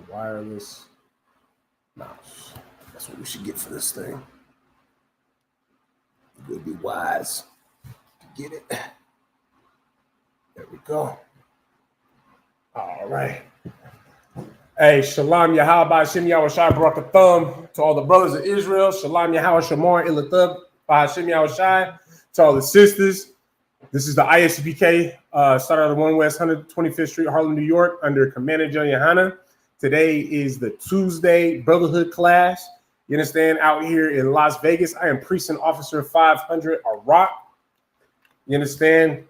wireless mouse. That's what we should get for this thing. It would be wise to get it. There we go. All right. Hey, Shalom Yahweh Hashem Yahushai brought the thumb to all the brothers of Israel. Shalom Yahweh Shamar Ilathub Hashem Yahushai. To all the sisters. This is the ISUPK, started on the 1 West 125th Street, Harlem, New York, under Commander John Yohana. Today is the Tuesday Brotherhood class. You understand? Out here in Las Vegas, I am Precinct Officer 500 Iraq. You understand?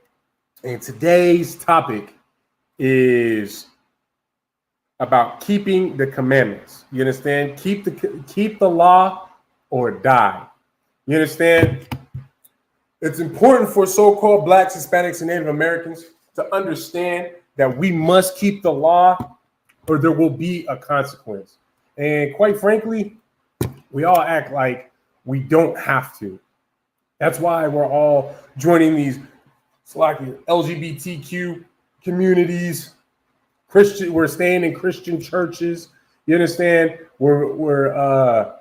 And today's topic is about keeping the commandments. You understand? Keep the law or die. You understand? It's important for so-called Blacks, Hispanics, and Native Americans to understand that we must keep the law or there will be a consequence. And quite frankly, we all act like we don't have to. That's why we're all joining these LGBTQ communities. We're staying in Christian churches. You understand? We're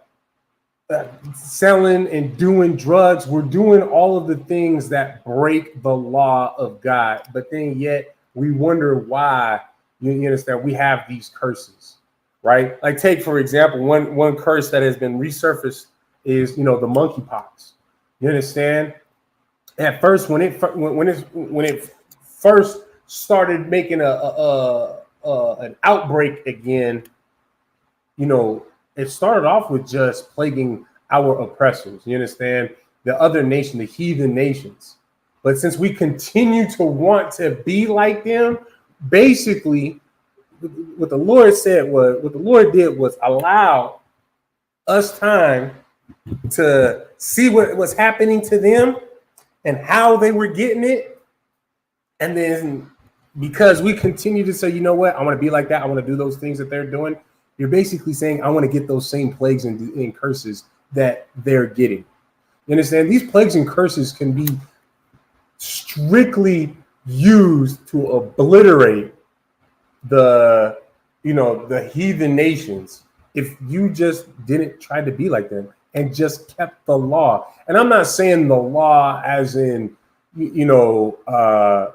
selling and doing drugs. We're doing all of the things that break the law of God. But then yet we wonder why, you understand, we have these curses, right? Like take, for example, one curse that has been resurfaced is, the monkeypox. You understand? At first, when it first started making an outbreak again, it started off with just plaguing our oppressors. You understand? The other nation, the heathen nations. But since we continue to want to be like them, basically, what the Lord did was allow us time to see what was happening to them and how they were getting it. And then because we continue to say, you know what, I want to be like that, I want to do those things that they're doing, you're basically saying, I want to get those same plagues and curses that they're getting. You understand? These plagues and curses can be strictly used to obliterate the heathen nations if you just didn't try to be like them and just kept the law. And I'm not saying the law as in, the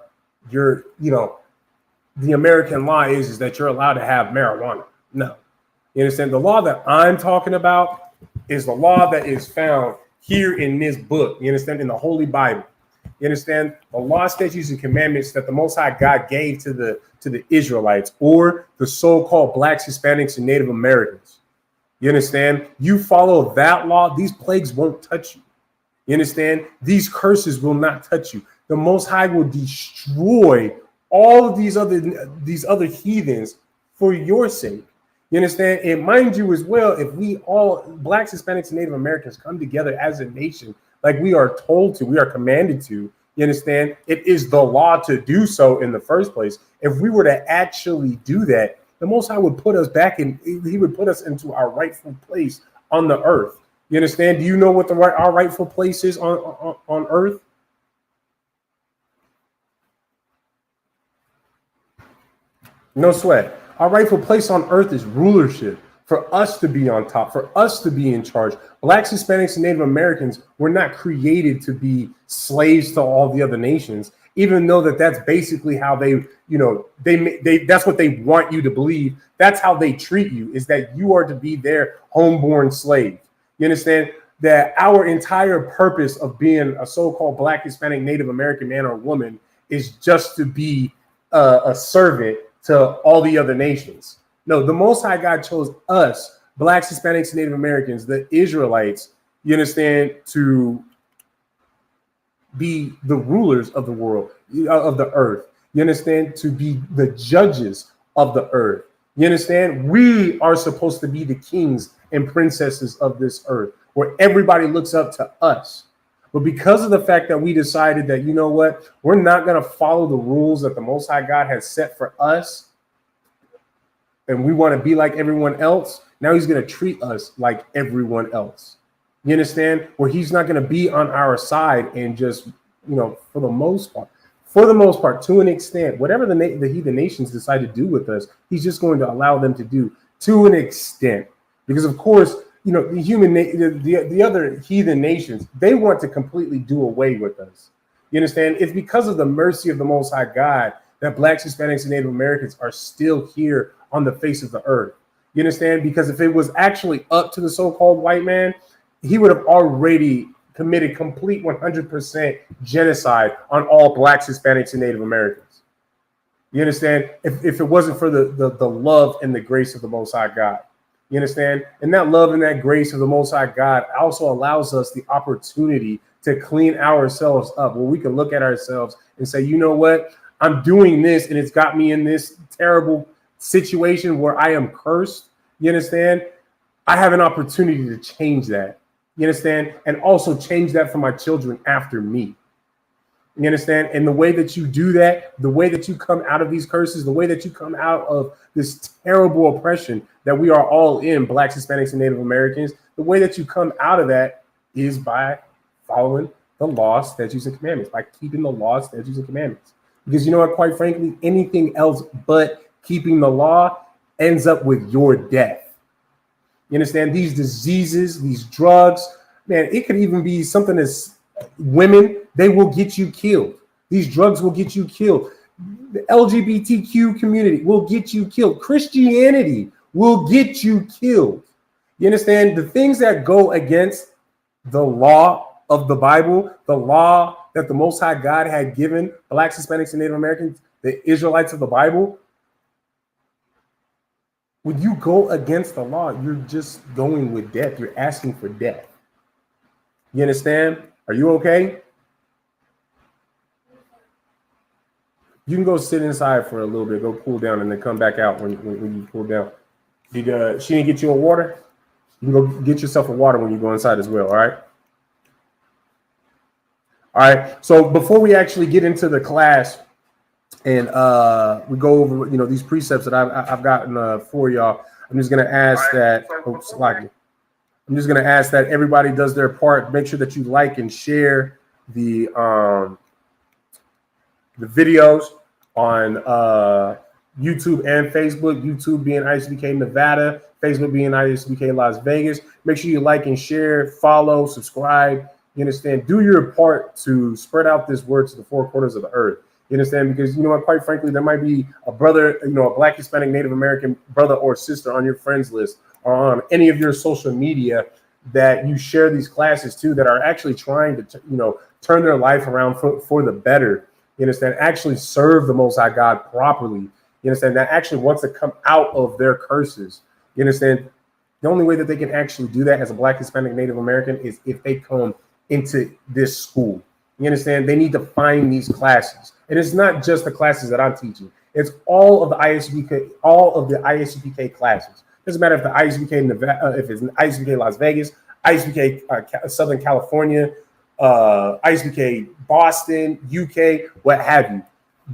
American law is that you're allowed to have marijuana. No. You understand? The law that I'm talking about is the law that is found here in this book. You understand? In the Holy Bible. You understand? The law, statutes, and commandments that the Most High God gave to the Israelites or the so-called Blacks, Hispanics, and Native Americans. You understand? You follow that law, these plagues won't touch you. You understand? These curses will not touch you. The Most High will destroy all of these other heathens for your sake. You understand? And mind you as well, if we all, Blacks, Hispanics, and Native Americans, come together as a nation, like we are told to, we are commanded to, you understand? It is the law to do so in the first place. If we were to actually do that, the Most High would put us back in, he would put us into our rightful place on the earth. You understand? Do you know what our rightful place is on earth? No sweat. Our rightful place on earth is rulership, for us to be on top, for us to be in charge. Blacks, Hispanics, and Native Americans were not created to be slaves to all the other nations, even though that's basically how they that's what they want you to believe. That's how they treat you, is that you are to be their homeborn slave. You understand? That our entire purpose of being a so-called Black, Hispanic, Native American man or woman is just to be a servant to all the other nations. No, the Most High God chose us, Blacks, Hispanics, and Native Americans, the Israelites, you understand, to be the rulers of the world, of the earth. You understand? To be the judges of the earth. You understand? We are supposed to be the kings and princesses of this earth, where everybody looks up to us. But because of the fact that we decided that, you know what, we're not going to follow the rules that the Most High God has set for us, and we want to be like everyone else, now he's going to treat us like everyone else. You understand? Where he's not going to be on our side and just, for the most part, to an extent, whatever the heathen nations decide to do with us, he's just going to allow them to do. to an extent, because of course, you know, the other heathen nations, they want to completely do away with us. You understand? It's because of the mercy of the Most High God that Blacks, Hispanics, and Native Americans are still here on the face of the earth. You understand? Because if it was actually up to the so-called white man, he would have already committed complete 100% genocide on all Blacks, Hispanics, and Native Americans. You understand? If it wasn't for the love and the grace of the Most High God. You understand? And that love and that grace of the Most High God also allows us the opportunity to clean ourselves up, where we can look at ourselves and say, you know what? I'm doing this and it's got me in this terrible situation where I am cursed. You understand? I have an opportunity to change that. You understand? And also change that for my children after me. You understand? And the way that you do that, the way that you come out of these curses, the way that you come out of this terrible oppression that we are all in, Blacks, Hispanics, and Native Americans, the way that you come out of that is by following the laws, statutes, and commandments, by keeping the laws, statutes, and commandments. Because you know what, quite frankly, anything else but keeping the law ends up with your death. You understand? These diseases, these drugs, man, it could even be something as women, they will get you killed. These drugs will get you killed. The LGBTQ community will get you killed. Christianity will get you killed. You understand? The things that go against the law of the Bible, the law that the Most High God had given Blacks, Hispanics, and Native Americans, the Israelites of the Bible, when you go against the law, you're just going with death. You're asking for death. You understand? Are you okay? You can go sit inside for a little bit, go cool down, and then come back out when you cool down. She didn't get you a water? You can go get yourself a water when you go inside as well, all right? All right, so before we actually get into the class and we go over, you know, these precepts that I've gotten for y'all, I'm just going to ask that, I'm just going to ask that everybody does their part. Make sure that you like and share the videos on YouTube and Facebook. YouTube being ISUPK Nevada, Facebook being ISUPK Las Vegas. Make sure you like and share, follow, subscribe. You understand? Do your part to spread out this word to the four corners of the earth. You understand? Because, you know what, quite frankly, there might be a brother, you know, a Black, Hispanic, Native American brother or sister on your friends list or on any of your social media that you share these classes to that are actually trying to, you know, turn their life around for the better. You understand? Actually serve the Most High God properly. You understand? That actually wants to come out of their curses. You understand? The only way that they can actually do that as a Black, Hispanic, Native American is if they come into this school. You understand? They need to find these classes. And it's not just the classes that I'm teaching. It's all of the ISUPK classes. Doesn't matter if the ISUPK Nevada, if it's ISUPK Las Vegas, ISUPK Southern California, ISUPK Boston, UK, what have you.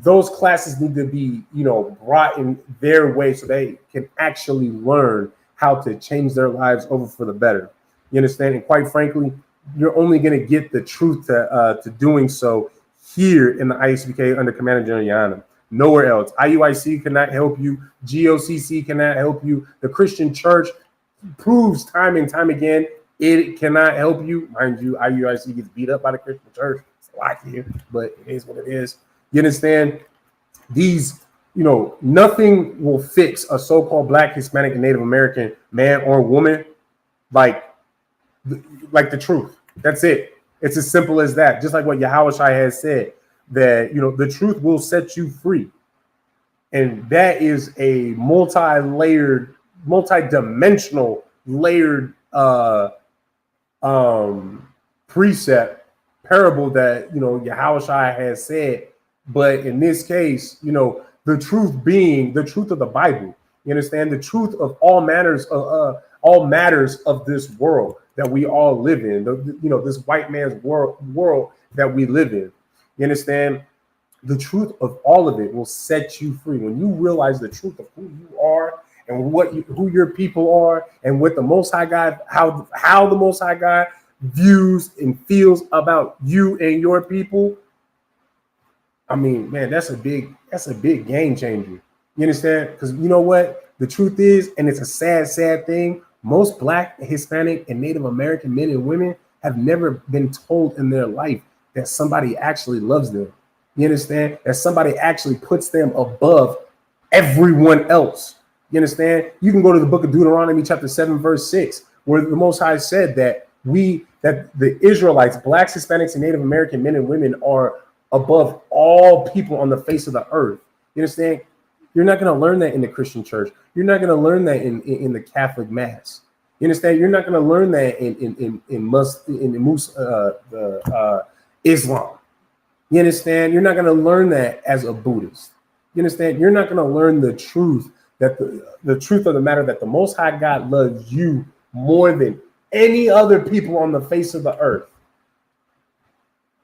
Those classes need to be, you know, brought in their way so they can actually learn how to change their lives over for the better. You understand? And quite frankly, you're only going to get the truth to doing so here in the ISUPK under Commander General Yana. Nowhere else. IUIC cannot help you. GOCC cannot help you. The Christian Church proves time and time again it cannot help you. Mind you, IUIC gets beat up by the Christian Church. It's like here, but it is what it is. You understand? These, you know, nothing will fix a so-called Black, Hispanic, and Native American man or woman like the truth. That's it. It's as simple as that. Just like what Yahushua has said, that, you know, the truth will set you free. And that is a multi-layered, multi-dimensional layered precept, parable that, you know, Yahushua has said. But in this case, you know, the truth being the truth of the Bible. You understand? The truth of all matters of this world that we all live in. You know, this white man's world that we live in. You understand? The truth of all of it will set you free when you realize the truth of who you are and who your people are, and what the Most High God, how the Most High God views and feels about you and your people. I mean, man, that's a big game changer. You understand? Because you know what? the truth is, and it's a sad, sad thing, most Black, Hispanic, and Native American men and women have never been told in their life that somebody actually loves them. You understand? That somebody actually puts them above everyone else. You understand? You can go to the book of Deuteronomy chapter 7, verse 6, where the Most High said that the Israelites, Blacks, Hispanics, and Native American men and women are above all people on the face of the earth. You understand? You're not going to learn that in the Christian church. You're not going to learn that in the Catholic Mass. You understand? You're not going to learn that in Islam. You understand? You're not going to learn that as a Buddhist. You understand? You're not going to learn the truth, that the truth of the matter, that the Most High God loves you more than any other people on the face of the earth.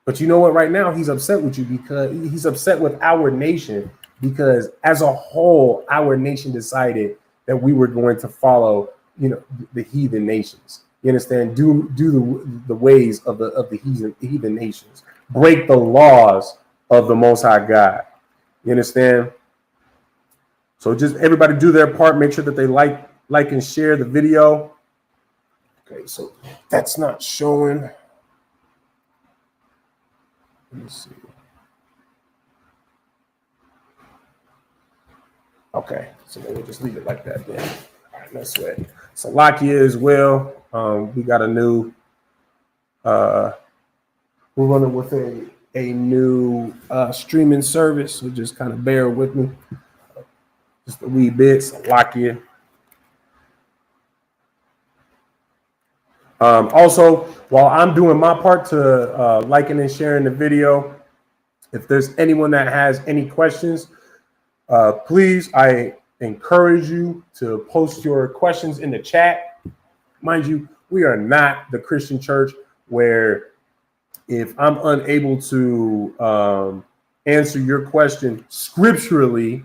But you know what? Right now, he's upset with you because he's upset with our nation, because as a whole, our nation decided that we were going to follow, the heathen nations. You understand? Do the ways of the heathen nations. Break the laws of the Most High God. You understand? So just everybody do their part. Make sure that they like and share the video. Okay, so that's not showing. Let me see. Okay, so then we'll just leave it like that then. All right, no sweat. Salakia as well. We got a new. We're running with a new streaming service, so just kind of bear with me. Just a wee bit. Salakia. Also, while I'm doing my part to liking and sharing the video, if there's anyone that has any questions, please, I encourage you to post your questions in the chat. Mind you, we are not the Christian church where if I'm unable to answer your question scripturally,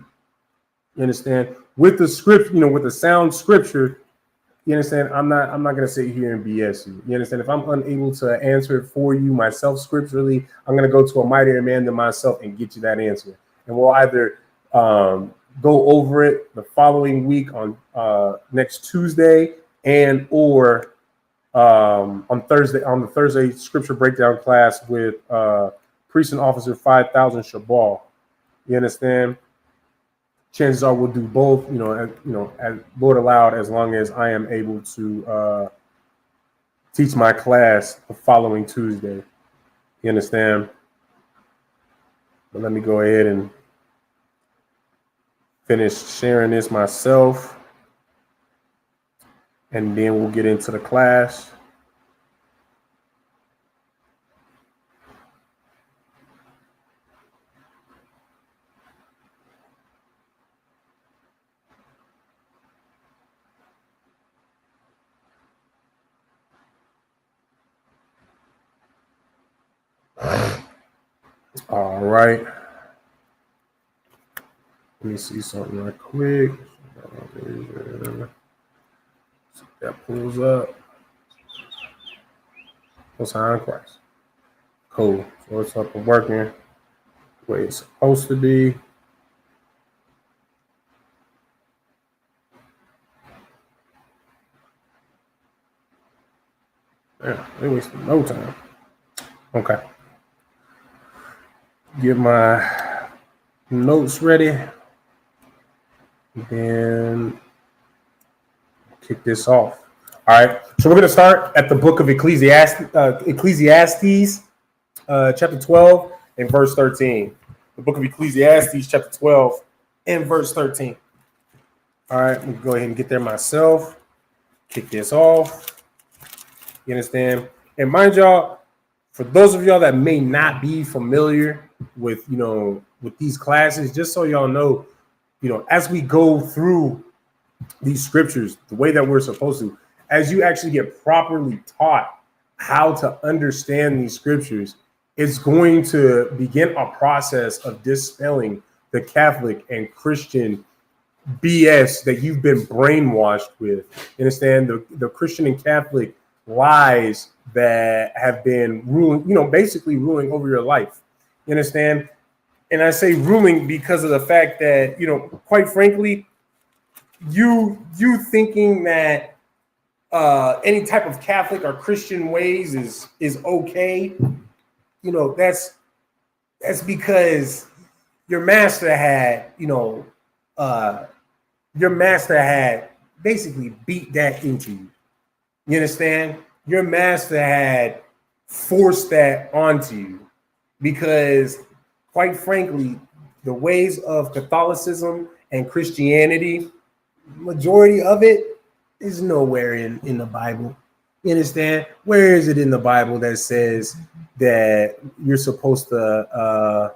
you understand, with the script, with the sound scripture, you understand, I'm not going to sit here and BS you. You understand? If I'm unable to answer it for you myself scripturally, I'm going to go to a mightier man than myself and get you that answer. And we'll either go over it the following week on next Tuesday or on Thursday, on the Thursday scripture breakdown class with Priest and Officer 5000 Shabal. You understand? Chances are we'll do both, as Lord allowed, as long as I am able to teach my class the following Tuesday. You understand? But let me go ahead and finish sharing this myself, and then we'll get into the class. All right. Let me see something right quick. That pulls up. What's on Christ? Cool. So it's up and working the way it's supposed to be. Yeah, it wasted no time. Okay. Get my notes ready. Then kick this off. All right. So we're going to start at the book of Ecclesiastes, chapter 12 and verse 13. The book of Ecclesiastes, chapter 12 and verse 13. All right. I'm going to go ahead and get there myself. Kick this off. You understand? And mind y'all, for those of y'all that may not be familiar with, with these classes, just so y'all know, as we go through these scriptures, the way that we're supposed to, as you actually get properly taught how to understand these scriptures, it's going to begin a process of dispelling the Catholic and Christian BS that you've been brainwashed with. You understand? The Christian and Catholic lies that have been ruling, basically ruling over your life. You understand? And I say ruling because of the fact that, quite frankly, you thinking that any type of Catholic or Christian ways is okay, you know, that's because your master had, your master had basically beat that into you. You understand? Your master had forced that onto you because, quite frankly, the ways of Catholicism and Christianity, majority of it is nowhere in the Bible. You understand? Where is it in the Bible that says that you're supposed to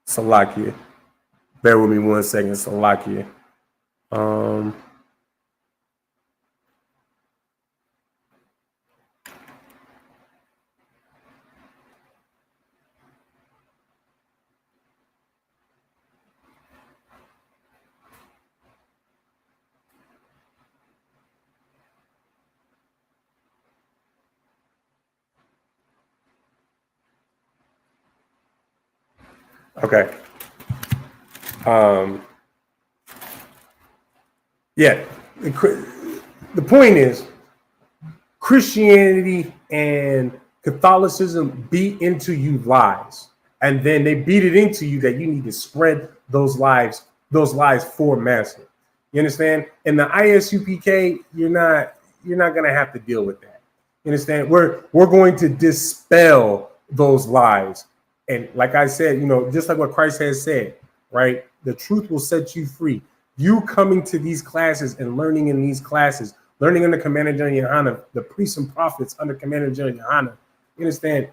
Salakia? Bear with me 1 second, Salakia. Okay. Yeah. The point is, Christianity and Catholicism beat into you lies, and then they beat it into you that you need to spread those lies for master. You understand? In the ISUPK, you're not gonna have to deal with that. You understand? We're going to dispel those lies. And like I said, just like what Christ has said, right? The truth will set you free. You coming to these classes and learning in these classes, learning under Commander General Yohana, the priests and prophets under Commander General Yohana, you understand?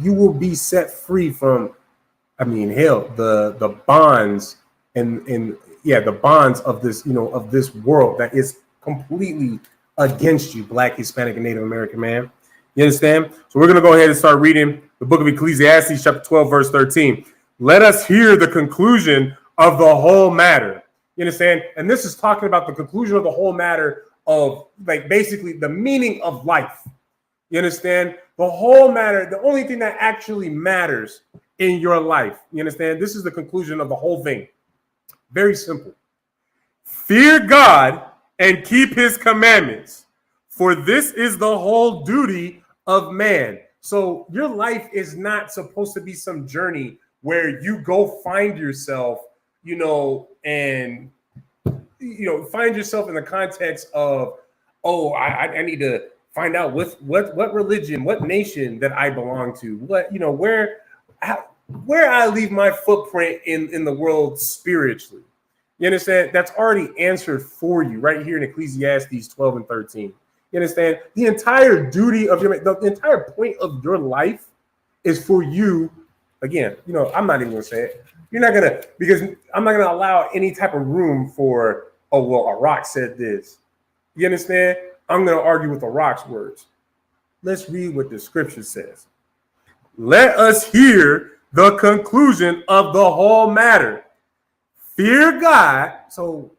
You will be set free from, the bonds the bonds of this, of this world that is completely against you, Black, Hispanic, and Native American man. You understand? So we're going to go ahead and start reading the book of Ecclesiastes, chapter 12, verse 13. Let us hear the conclusion of the whole matter. You understand? And this is talking about the conclusion of the whole matter of, like, basically the meaning of life. You understand? The whole matter, the only thing that actually matters in your life. You understand? This is the conclusion of the whole thing. Very simple. Fear God and keep his commandments, for this is the whole duty of man. So your life is not supposed to be some journey where you go find yourself, and find yourself in the context of, I need to find out what religion, what nation that I belong to, where I leave my footprint in the world spiritually. You understand? That's already answered for you right here in Ecclesiastes 12 and 13. You understand? The entire duty of the entire point of your life is for you. Again, I'm not even going to say it. Because I'm not going to allow any type of room for, a rock said this. You understand? I'm going to argue with the rock's words. Let's read what the scripture says. Let us hear the conclusion of the whole matter. Fear God. So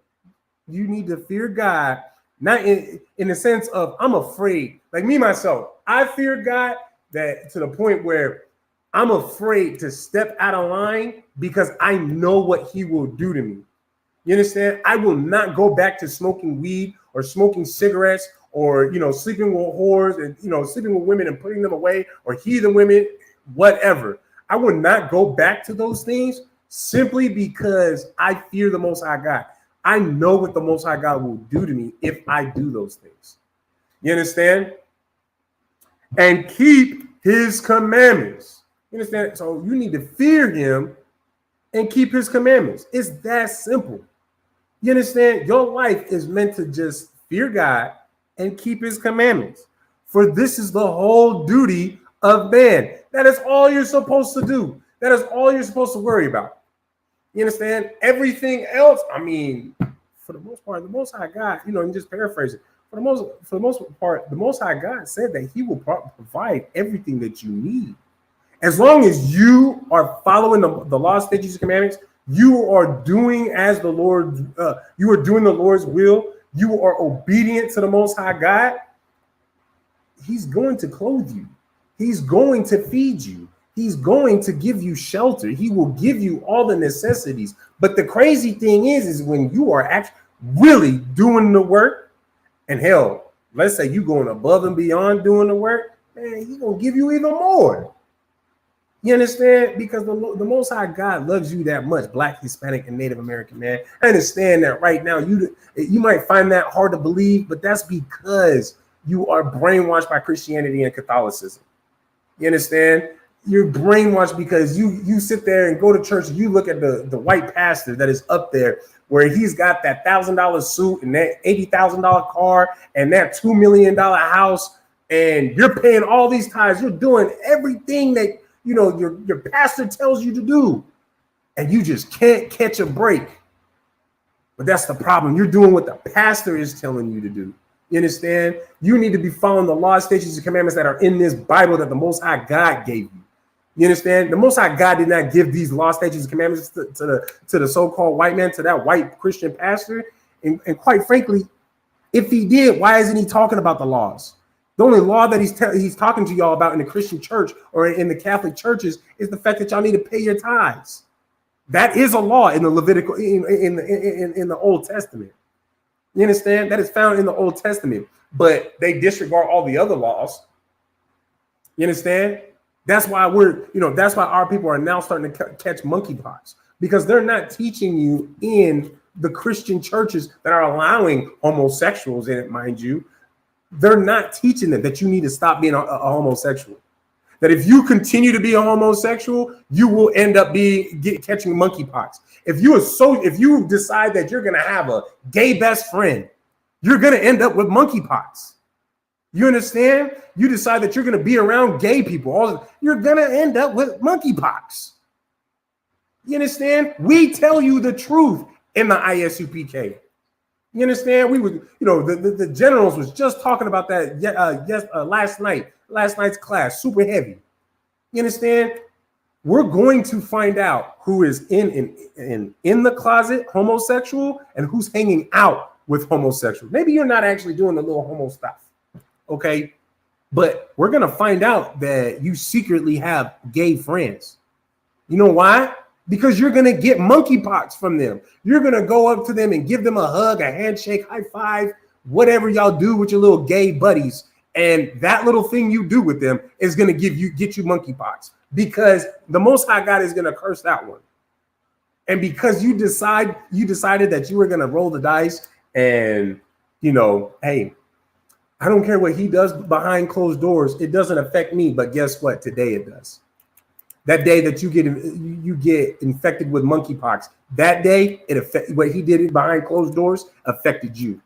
you need to fear God, not in the sense of I'm afraid. Like me, myself, I fear God that to the point where I'm afraid to step out of line because I know what he will do to me. You understand? I will not go back to smoking weed or smoking cigarettes or, sleeping with whores and, sleeping with women and putting them away or heathen women, whatever. I will not go back to those things simply because I fear the Most High God. I know what the Most High God will do to me if I do those things. You understand? And keep his commandments. You understand? So you need to fear him and keep his commandments. It's that simple. You understand? Your life is meant to just fear God and keep his commandments. For this is the whole duty of man. That is all you're supposed to do. That is all you're supposed to worry about. You understand? Everything else, for the most part, the Most High God, and just paraphrase it. For the most part, the Most High God said that he will provide everything that you need. As long as you are following the law, statutes, and commandments, you are doing as the Lord, you are doing the Lord's will, you are obedient to the Most High God, he's going to clothe you. He's going to feed you. He's going to give you shelter. He will give you all the necessities. But the crazy thing is when you are actually really doing the work, and hell, let's say you going above and beyond doing the work, man, he's going to give you even more. You understand? Because the Most High God loves you that much, Black, Hispanic, and Native American, man. I understand that right now. You might find that hard to believe, but that's because you are brainwashed by Christianity and Catholicism. You understand? You're brainwashed because you sit there and go to church and you look at the white pastor that is up there where he's got that $1,000 suit and that $80,000 car and that $2 million house, and you're paying all these tithes. You're doing everything that your pastor tells you to do, and you just can't catch a break. But that's the problem. You're doing what the pastor is telling you to do. You understand? You need to be following the laws, statutes, and commandments that are in this Bible that the Most High God gave you. You understand? The Most High God did not give these laws, statutes, and commandments to the so-called white man, to that white Christian pastor. And quite frankly, if he did, why isn't he talking about the laws? The only law that he's talking to y'all about in the Christian church or in the Catholic churches is the fact that y'all need to pay your tithes. That is a law in the Levitical in the Old Testament. You understand? That is found in the Old Testament, but they disregard all the other laws. You understand? That's why that's why our people are now starting to catch monkeypox, because they're not teaching you in the Christian churches that are allowing homosexuals in it, mind you. They're not teaching them that you need to stop being a homosexual. That if you continue to be a homosexual, you will end up catching monkeypox. If you decide that you're going to have a gay best friend, you're going to end up with monkeypox. You understand? You decide that you're going to be around gay people, you're going to end up with monkeypox. You understand? We tell you the truth in the ISUPK. You understand? We would, the generals was just talking about that last night's class, super heavy. You understand? We're going to find out who is in the closet homosexual and who's hanging out with homosexuals. Maybe you're not actually doing the little homo stuff, okay? But we're going to find out that you secretly have gay friends. You know why? Because you're going to get monkeypox from them. You're going to go up to them and give them a hug, a handshake, high five, whatever y'all do with your little gay buddies. And that little thing you do with them is going to get you monkeypox, because the Most High God is going to curse that one. And because you decided that you were going to roll the dice and, hey, I don't care what he does behind closed doors. It doesn't affect me. But guess what? Today it does. That day that you get infected with monkeypox, that day what he did behind closed doors affected you.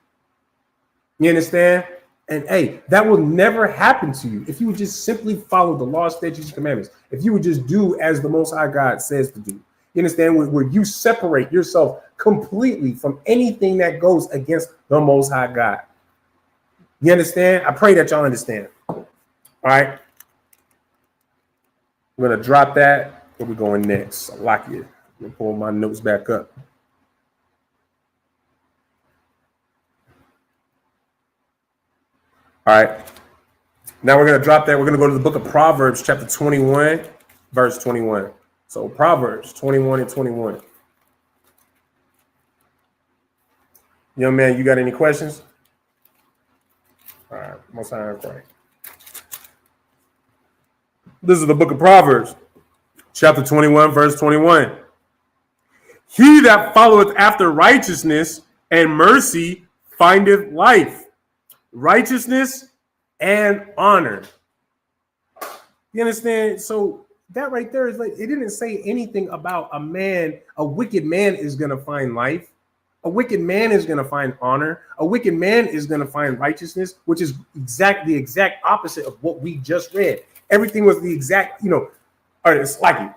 You understand? And hey, that will never happen to you if you would just simply follow the law, statutes, and commandments. If you would just do as the Most High God says to do. You understand? Where you separate yourself completely from anything that goes against the Most High God. You understand? I pray that y'all understand. All right. I'm going to drop that. Where we going next? I lock you. I'm going to pull my notes back up. All right. Now we're going to drop that. We're going to go to the book of Proverbs, chapter 21, verse 21. So Proverbs 21 and 21. Young man, you got any questions? All right. Most High I pray. This is the book of Proverbs, chapter 21, verse 21. He that followeth after righteousness and mercy findeth life, righteousness and honor. You understand? So that right there is like, it didn't say anything about a wicked man is going to find life. A wicked man is going to find honor. A wicked man is going to find righteousness, which is the exact opposite of what we just read. Everything was the exact, all right, it's like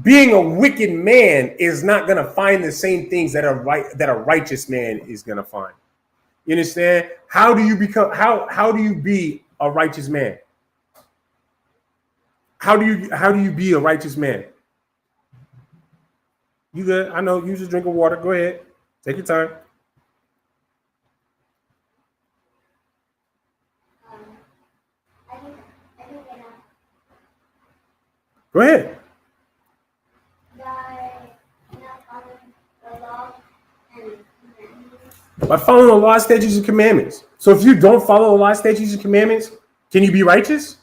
being a wicked man is not going to find the same things that a righteous man is going to find. You understand? How do you be a righteous man? How do you be a righteous man? You good? I know. You just drink of water. Go ahead. Take your time. Go ahead. By following the law, statutes, and commandments. So if you don't follow the law, statutes, and commandments, can you be righteous?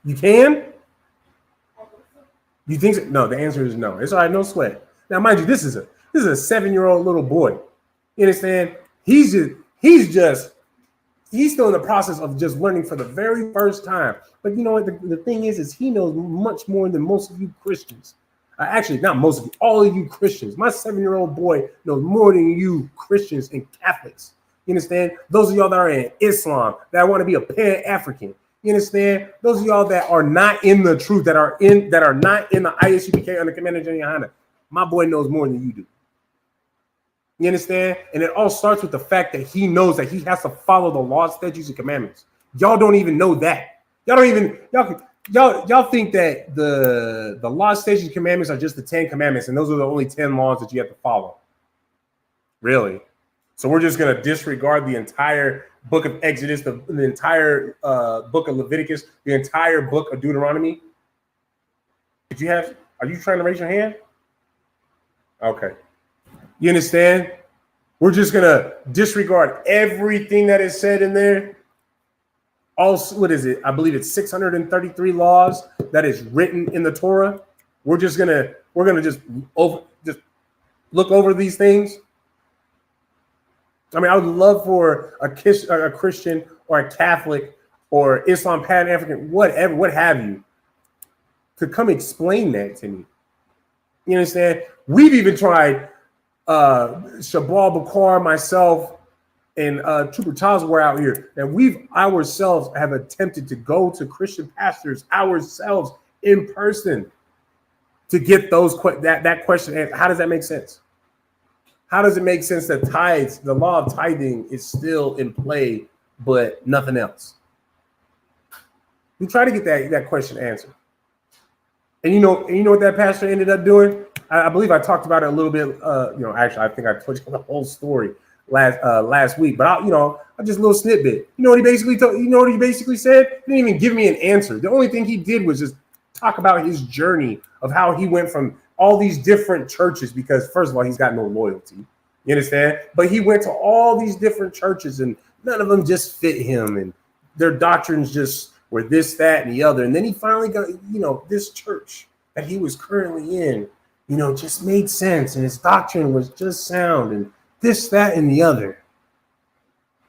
You can? You think so? No, the answer is no. It's all right, no sweat. Now, mind you, this is a 7-year-old little boy. You understand? He's still in the process of just learning for the very first time. But you know what? The thing is he knows much more than most of you Christians. Actually, not most of you, all of you Christians. My 7-year-old boy knows more than you Christians and Catholics. You understand? Those of y'all that are in Islam, that want to be a Pan-African. You understand? Those of y'all that are not in the truth, that are not in the ISUPK under Commander General Yohana, my boy knows more than you do. You understand? And it all starts with the fact that he knows that he has to follow the laws, statutes, and commandments. Y'all don't even know that. Y'all think that the laws, statutes, and commandments are just the 10 commandments, and those are the only 10 laws that you have to follow. Really? So we're just going to disregard the entire book of Exodus, the entire book of Leviticus, the entire book of Deuteronomy? Are you trying to raise your hand? Okay. You understand? We're just going to disregard everything that is said in there. Also, what is it? I believe it's 633 laws that is written in the Torah. We're gonna just look over these things. I mean, I would love for a Christian or a Catholic or Islam, Pan-African, whatever, what have you, to come explain that to me. You understand? We've even tried, Shabal Bakar, myself, and Trooper Charles were out here, and we've ourselves have attempted to go to Christian pastors ourselves in person to get that question answered. How does that make sense? How does it make sense that the law of tithing is still in play, but nothing else? We try to get that question answered. And you know what that pastor ended up doing? I believe I talked about it a little bit. Actually, I think I told you the whole story last week. But I just a little snippet. You know what he basically said? He didn't even give me an answer. The only thing he did was just talk about his journey of how he went from all these different churches, because first of all, he's got no loyalty. You understand? But he went to all these different churches, and none of them just fit him, and their doctrines just were this, that, and the other. And then he finally got, this church that he was currently in, just made sense, and his doctrine was just sound, and this, that, and the other.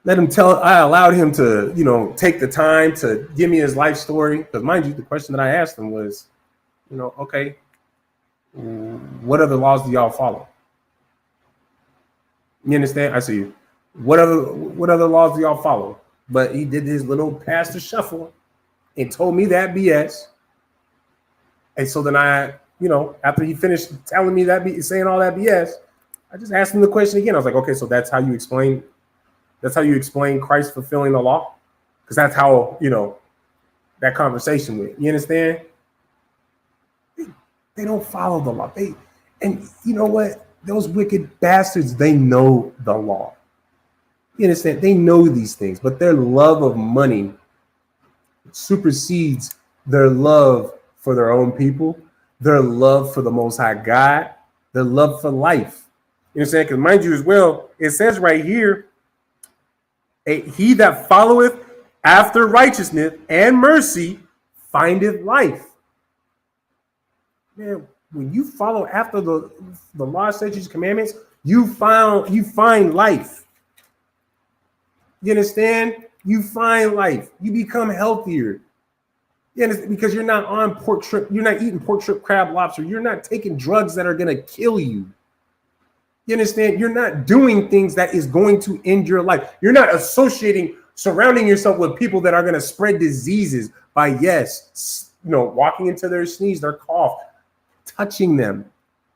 I allowed him to, take the time to give me his life story. Because mind you, the question that I asked him was, okay, what other laws do y'all follow? You understand? I see you. What other laws do y'all follow? But he did his little pastor shuffle and told me that BS. And so then after he finished telling me saying all that BS, I just asked him the question again. I was like, okay, so that's how you explain Christ fulfilling the law? Because that's how, that conversation went. You understand? They don't follow the law. And you know what? Those wicked bastards, they know the law. You understand? They know these things, but their love of money supersedes their love for their own people, their love for the Most High God, their love for life. You understand? Because mind you as well, it says right here, he that followeth after righteousness and mercy findeth life. Man, when you follow after the law, statutes, commandments, you find life. You understand? You find life. You become healthier. Because you're not on pork strip. You're not eating pork strip, crab, lobster. You're not taking drugs that are going to kill you. You understand? You're not doing things that is going to end your life. You're not surrounding yourself with people that are going to spread diseases by, walking into their sneeze, their cough, touching them.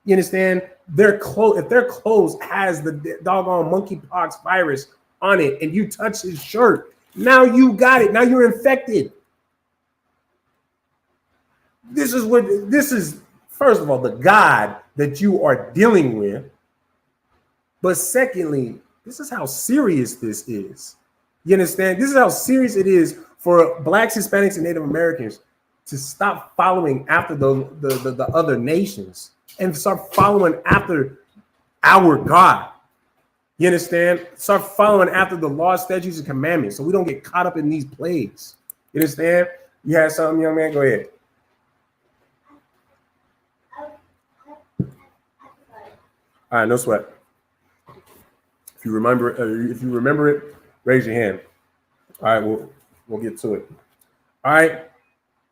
You understand? If their clothes has the doggone monkeypox virus on it and you touch his shirt, now you got it. Now you're infected. This is, first of all, the God that you are dealing with. But secondly, this is how serious this is. You understand? This is how serious it is for Blacks, Hispanics, and Native Americans to stop following after the other nations and start following after our God. You understand? Start following after the laws, statutes, and commandments so we don't get caught up in these plagues. You understand? You had something, young man? Go ahead. All right, no sweat. If you remember it, raise your hand. All right, we'll get to it. All right.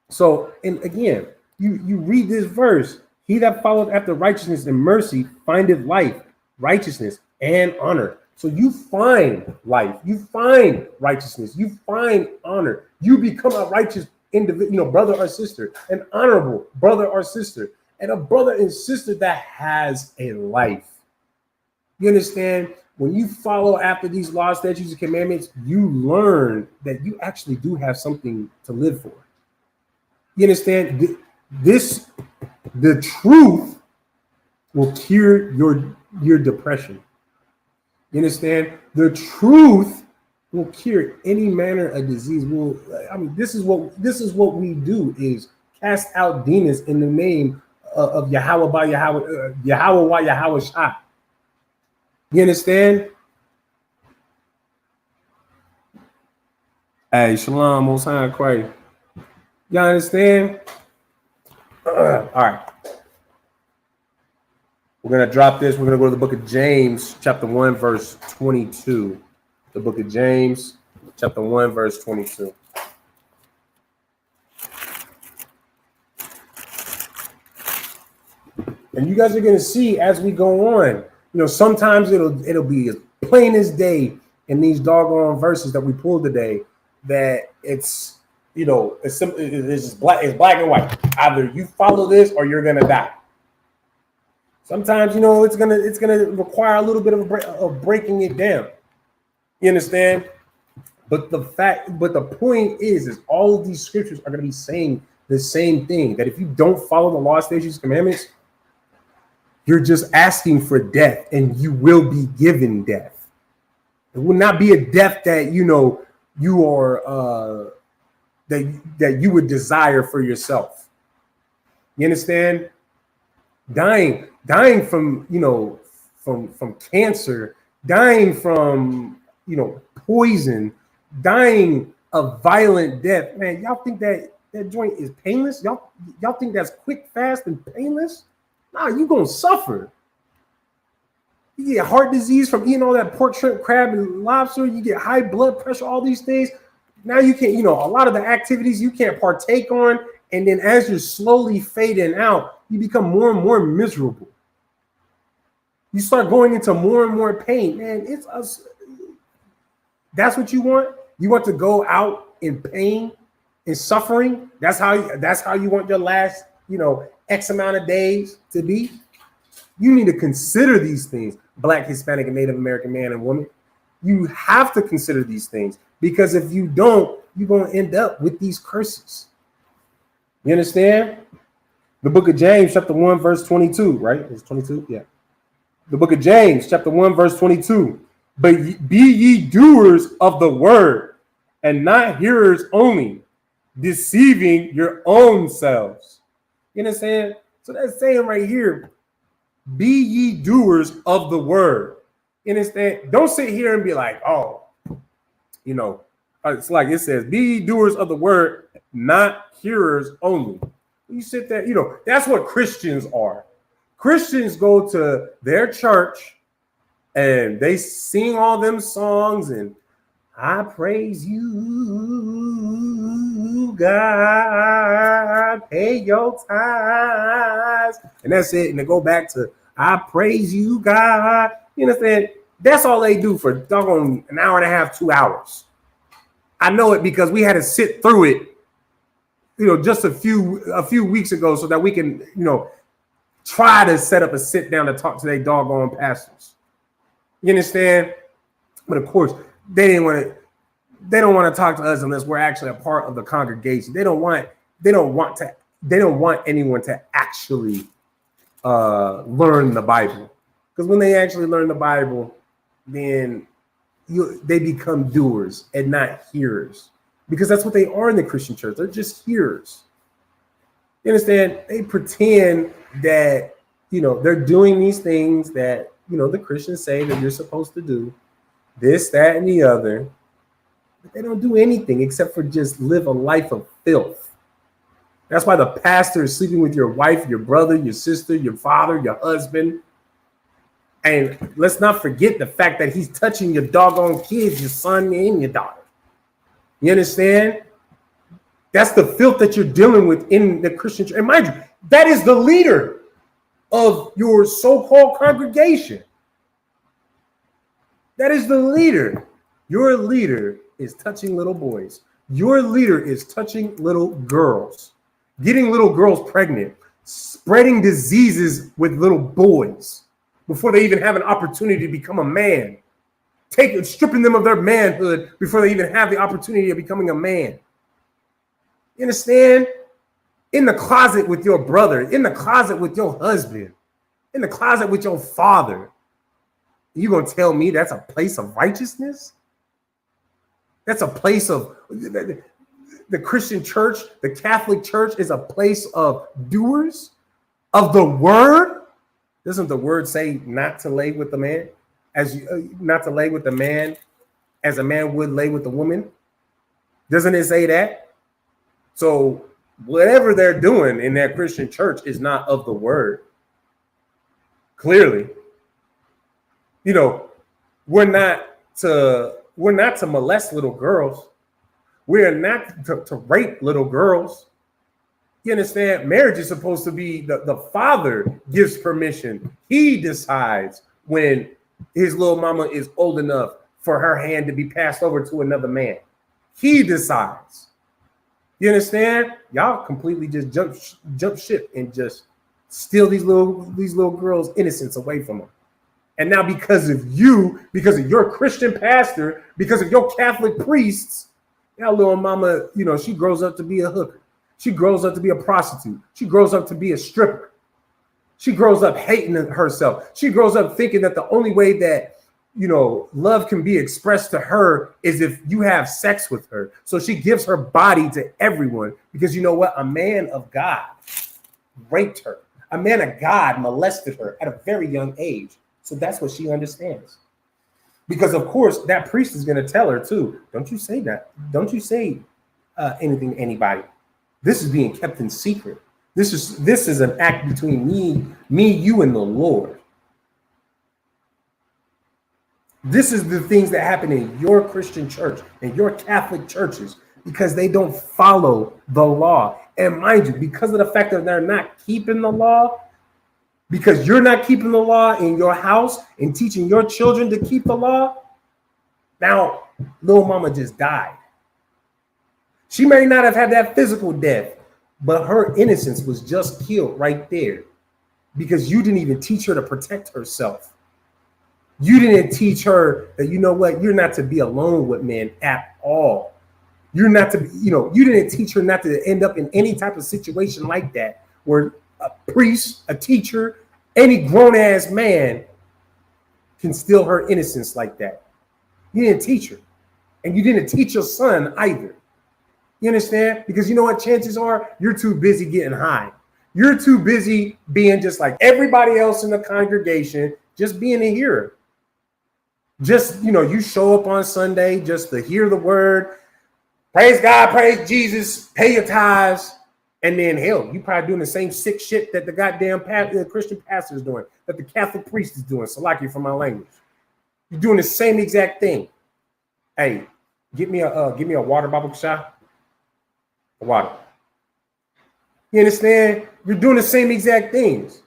So, and again, you read this verse. He that followeth after righteousness and mercy findeth life, righteousness, and honor. So you find life, you find righteousness, you find honor. You become a righteous individual, brother or sister, an honorable brother or sister, and a brother and sister that has a life. You understand? When you follow after these laws, statutes, and commandments, you learn that you actually do have something to live for. You understand? The truth will cure your depression. You understand? The truth will cure any manner of disease. This is what we do is cast out demons in the name of Yahweh by Yahweh, Yahweh by Yahweh Shah. You understand? Hey, Shalom, Most High Christ. You understand? All right. We're going to drop this. We're going to go to the book of James, chapter 1, verse 22. The book of James, chapter 1, verse 22. And you guys are going to see as we go on, sometimes it'll be as plain as day in these doggone verses that we pulled today that it's, it's simple. It's just black. It's black and white. Either you follow this or you're going to die. Sometimes, it's gonna require a little bit of breaking it down. You understand? But the point is all of these scriptures are going to be saying the same thing, that if you don't follow the law, statutes, commandments, you're just asking for death, and you will be given death. It will not be a death that you are that you would desire for yourself. You understand? Dying from from cancer, dying from poison, dying a violent death. Man, y'all think that joint is painless? Y'all think that's quick, fast, and painless? Nah, you gonna suffer. You get heart disease from eating all that pork, shrimp, crab, and lobster. You get high blood pressure, all these things. Now you can't, a lot of the activities you can't partake on. And then as you're slowly fading out, you become more and more miserable. You start going into more and more pain. Man, it's us. That's what you want? You want to go out in pain and suffering? That's how you want your last, X amount of days to be? You need to consider these things, Black, Hispanic, and Native American man and woman. You have to consider these things, because if you don't, you're going to end up with these curses. You understand? The book of James, chapter 1, verse 22, right? It's 22? Yeah. The book of James, chapter 1, verse 22. But be ye doers of the word, and not hearers only, deceiving your own selves. You understand? So that's saying right here, be ye doers of the word. You understand? Don't sit here and be like, it's like it says, be ye doers of the word, not hearers only. You sit there, that's what Christians are. Christians go to their church and they sing all them songs and I praise you, God, pay your tithes. And that's it. And they go back to, I praise you, God. You understand? That's all they do for doggone an hour and a half, 2 hours. I know it because we had to sit through it, just a few weeks ago so that we can, try to set up a sit down to talk to their doggone pastors. You understand? But of course, they don't want to talk to us unless we're actually a part of the congregation. They don't want anyone to actually learn the Bible. Because when they actually learn the Bible, then they become doers and not hearers. because that's what they are in the Christian church. They're just hearers. You understand? They pretend that, they're doing these things that, the Christians say that you're supposed to do, this, that, and the other. But they don't do anything except for just live a life of filth. That's why the pastor is sleeping with your wife, your brother, your sister, your father, your husband. And let's not forget the fact that he's touching your doggone kids, your son and your daughter. You understand? That's the filth that you're dealing with in the Christian church. And mind you, that is the leader of your so-called congregation. That is the leader. Your leader is touching little boys. Your leader is touching little girls, getting little girls pregnant, spreading diseases with little boys before they even have an opportunity to become a man, stripping them of their manhood before they even have the opportunity of becoming a man. You understand? In the closet with your brother, in the closet with your husband, in the closet with your father. You gonna tell me that's a place of righteousness? That's a place of the Christian church, the Catholic church is a place of doers of the word. Doesn't the word say not to lay with the man not to lay with the man as a man would lay with the woman? Doesn't it say that? So whatever they're doing in that Christian church is not of the word. Clearly, we're not to molest little girls. We're not to rape little girls. You understand? Marriage is supposed to be the father gives permission. He decides when his little mama is old enough for her hand to be passed over to another man. He decides. You understand? Y'all completely just jump ship and just steal these little girls' innocence away from them. And now because of your Christian pastor, because of your Catholic priests, that little mama, she grows up to be a hooker. She grows up to be a prostitute. She grows up to be a stripper. She grows up hating herself. She grows up thinking that the only way that, love can be expressed to her is if you have sex with her. So she gives her body to everyone because you know what? A man of God raped her. A man of God molested her at a very young age. So that's what she understands. Because, of course, that priest is going to tell her, too, don't you say that. Don't you say anything to anybody. This is being kept in secret. This is an act between me, you, and the Lord. This is the things that happen in your Christian church and your Catholic churches because they don't follow the law. And mind you, because of the fact that they're not keeping the law, because you're not keeping the law in your house and teaching your children to keep the law, now little mama just died. She may not have had that physical death, but her innocence was just killed right there because you didn't even teach her to protect herself. You didn't teach her that, you know what, you're not to be alone with men at all. You're not to be, you didn't teach her not to end up in any type of situation like that where a priest, a teacher, any grown-ass man can steal her innocence like that. You didn't teach her. And you didn't teach your son either. You understand? Because you know what chances are? You're too busy getting high. You're too busy being just like everybody else in the congregation, just being a hearer. Just, you show up on Sunday just to hear the word. Praise God, praise Jesus, pay your tithes. And then, hell, you probably doing the same sick shit that the goddamn Christian pastor is doing, that the Catholic priest is doing. So like you for my language. You're doing the same exact thing. Hey, give me a water bottle shot. Water. You understand? You're doing the same exact things.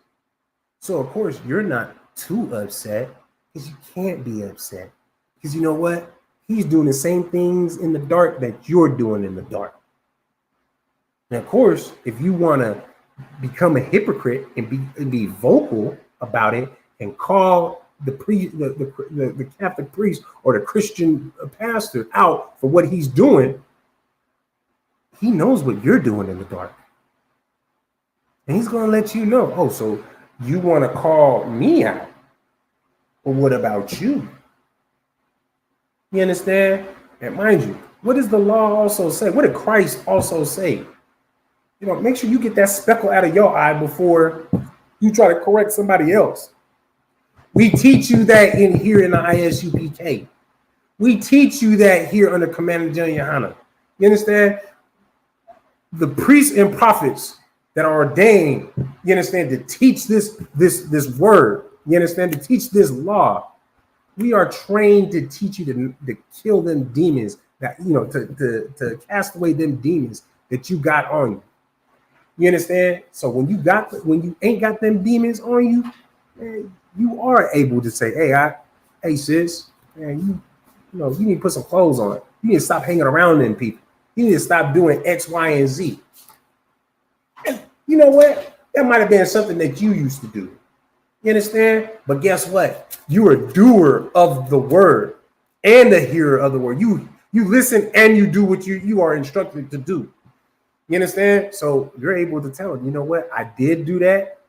So, of course, you're not too upset because you can't be upset. Because you know what? He's doing the same things in the dark that you're doing in the dark. And of course, if you want to become a hypocrite and be vocal about it and call the Catholic priest or the Christian pastor out for what he's doing, he knows what you're doing in the dark. And he's going to let you know, oh, so you want to call me out? Well, what about you? You understand? And mind you, what does the law also say? What did Christ also say? Make sure you get that speckle out of your eye before you try to correct somebody else. We teach you that here in the ISUPK. We teach you that here under Commander General Yohana. You understand? The priests and prophets that are ordained, you understand, to teach this word, you understand, to teach this law. We are trained to teach you to kill them demons, that to cast away them demons that you got on you. You understand? So when you ain't got them demons on you, man, you are able to say, hey sis, man, you need to put some clothes on. You need to stop hanging around them people. You need to stop doing X, Y, and Z. And you know what? That might have been something that you used to do. You understand? But guess what? You're a doer of the word and a hearer of the word. You listen and you do what you are instructed to do. You understand? So you're able to tell them, you know what? I did do that,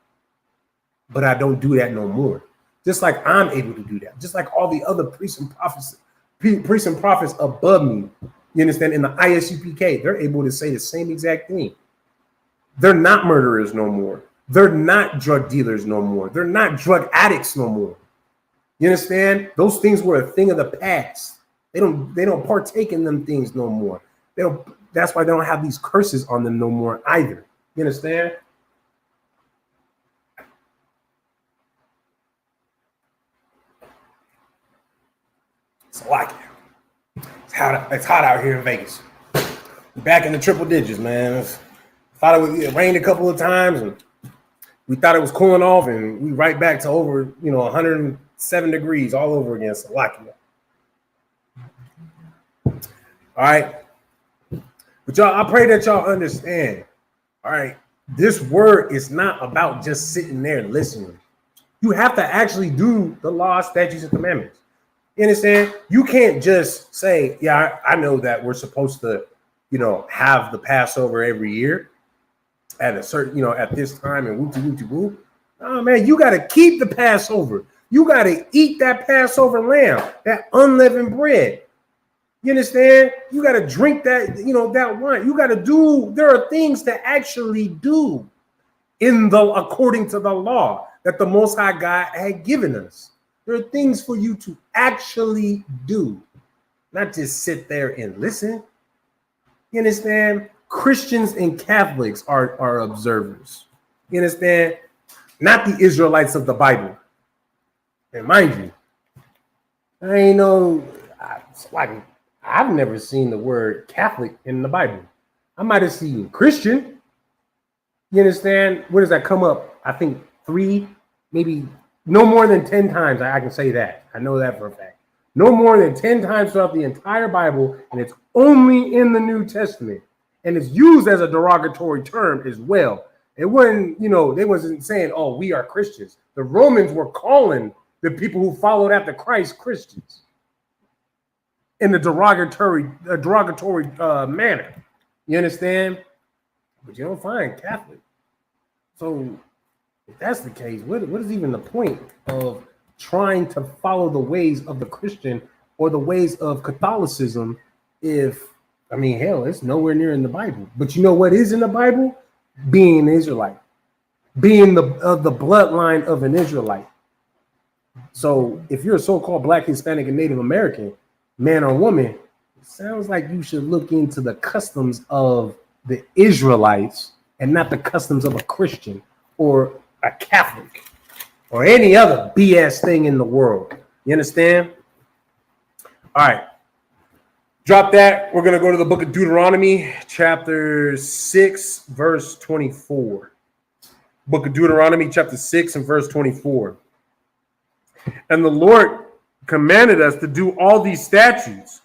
but I don't do that no more. Just like I'm able to do that. Just like all the other priests and prophets above me, you understand, in the ISUPK, they're able to say the same exact thing. They're not murderers no more. They're not drug dealers no more. They're not drug addicts no more. You understand? Those things were a thing of the past. They don't partake in them things no more. That's why they don't have these curses on them no more either. You understand? It's like it's hot out here in Vegas. We're back in the triple digits, man. Thought it rained a couple of times, and we thought it was cooling off, and we right back to over 107 degrees all over again. Slovakia. All right. But y'all, I pray that y'all understand. All right. This word is not about just sitting there and listening. You have to actually do the law, statutes, and commandments. You understand? You can't just say, yeah, I know that we're supposed to, have the Passover every year at a certain, at this time and woo-woo-woo. Oh, man, you got to keep the Passover. You got to eat that Passover lamb, that unleavened bread. You understand? You got to drink that, that wine. You got to do, there are things to actually do according to the law that the Most High God had given us. There are things for you to actually do, not just sit there and listen. You understand? Christians and Catholics are observers. You understand? Not the Israelites of the Bible. And mind you, I've never seen the word Catholic in the Bible. I might have seen Christian. You understand? Where does that come up? I think 3, maybe no more than 10 times. I can say that. I know that for a fact. No more than 10 times throughout the entire Bible, and it's only in the New Testament. And it's used as a derogatory term as well. It wasn't, they wasn't saying, oh, we are Christians. The Romans were calling the people who followed after Christ Christians in the derogatory manner. You understand? But you don't find Catholic. So if that's the case, what is even the point of trying to follow the ways of the Christian or the ways of Catholicism if, hell, it's nowhere near in the Bible. But you know what is in the Bible? Being an Israelite. Being the bloodline of an Israelite. So if you're a so-called Black, Hispanic, and Native American, man or woman, it sounds like you should look into the customs of the Israelites and not the customs of a Christian or a Catholic or any other BS thing in the world. You understand? All right. Drop that. We're going to go to the book of Deuteronomy, chapter 6, verse 24. Book of Deuteronomy, chapter 6 and verse 24. And the Lord commanded us to do all these statutes,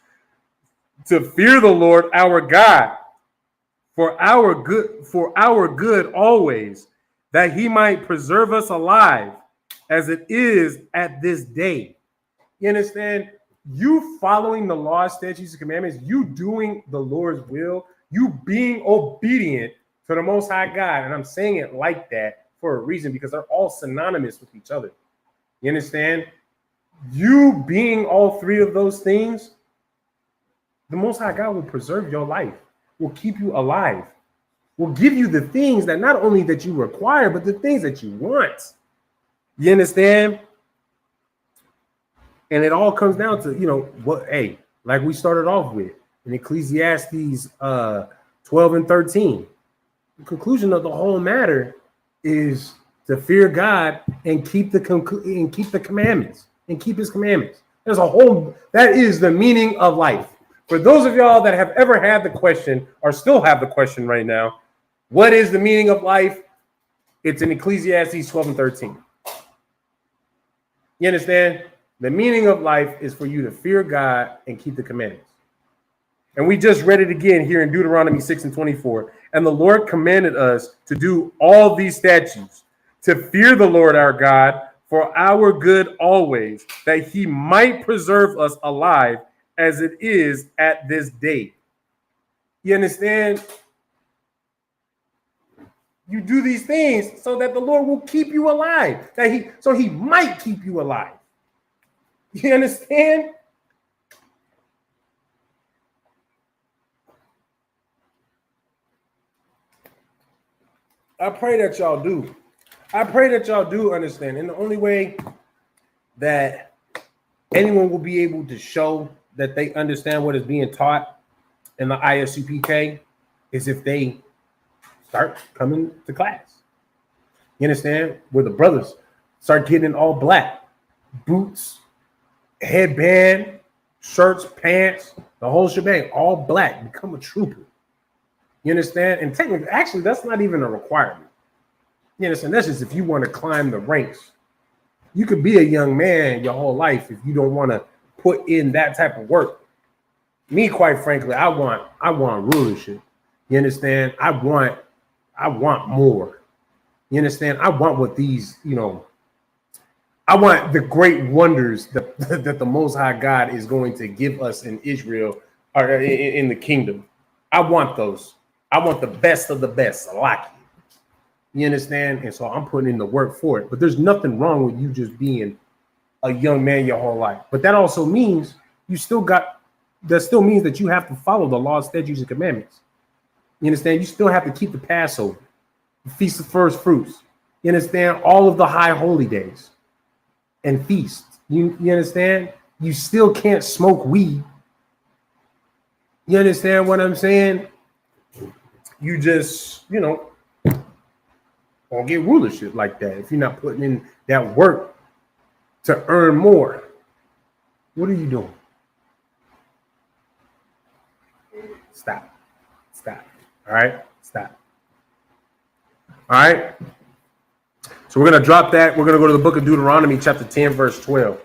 to fear the Lord our God for our good always, that he might preserve us alive as it is at this day. You understand? You following the law, statutes, and commandments, you doing the Lord's will, you being obedient to the Most High God. And I'm saying it like that for a reason, because they're all synonymous with each other. You understand? You being all 3 of those things, The Most High God will preserve your life, will keep you alive, will give you the things that not only that you require, but the things that you want. You understand? And it all comes down to, what, hey, like we started off with in Ecclesiastes 12 and 13. The conclusion of the whole matter is to fear God and keep the commandments and keep his commandments. That is the meaning of life. For those of y'all that have ever had the question or still have the question right now, what is the meaning of life? It's in Ecclesiastes 12 and 13. You understand? The meaning of life is for you to fear God and keep the commandments. And we just read it again here in Deuteronomy 6 and 24. And the Lord commanded us to do all these statutes, to fear the Lord our God for our good always, that he might preserve us alive as it is at this day. You understand? You do these things so that the Lord will keep you alive, so he might keep you alive. You understand? I pray that y'all do. I pray that y'all do understand. And the only way that anyone will be able to show that they understand what is being taught in the ISUPK is if they start coming to class. You understand? Where the brothers start getting all black, boots, headband, shirts, pants, the whole shebang, all black, become a trooper. You understand? And technically, actually, that's not even a requirement. You understand? That's just if you want to climb the ranks. You could be a young man your whole life if you don't want to put in that type of work. Me, quite frankly, I want rulership. You understand? I want more. You understand? I want what these, I want the great wonders that the Most High God is going to give us in Israel or in the kingdom. I want those. I want the best of the best. I like it. You understand? And so I'm putting in the work for it. But there's nothing wrong with you just being a young man your whole life. But that also means that still means that you have to follow the laws, statutes, and commandments. You understand? You still have to keep the Passover, the Feast of First Fruits. You understand? All of the high holy days and feasts. You understand? You still can't smoke weed. You understand what I'm saying? You just, won't get rulership like that if you're not putting in that work to earn more. What are you doing? Stop. All right? Stop. All right? So we're going to drop that. We're going to go to the book of Deuteronomy, chapter 10, verse 12.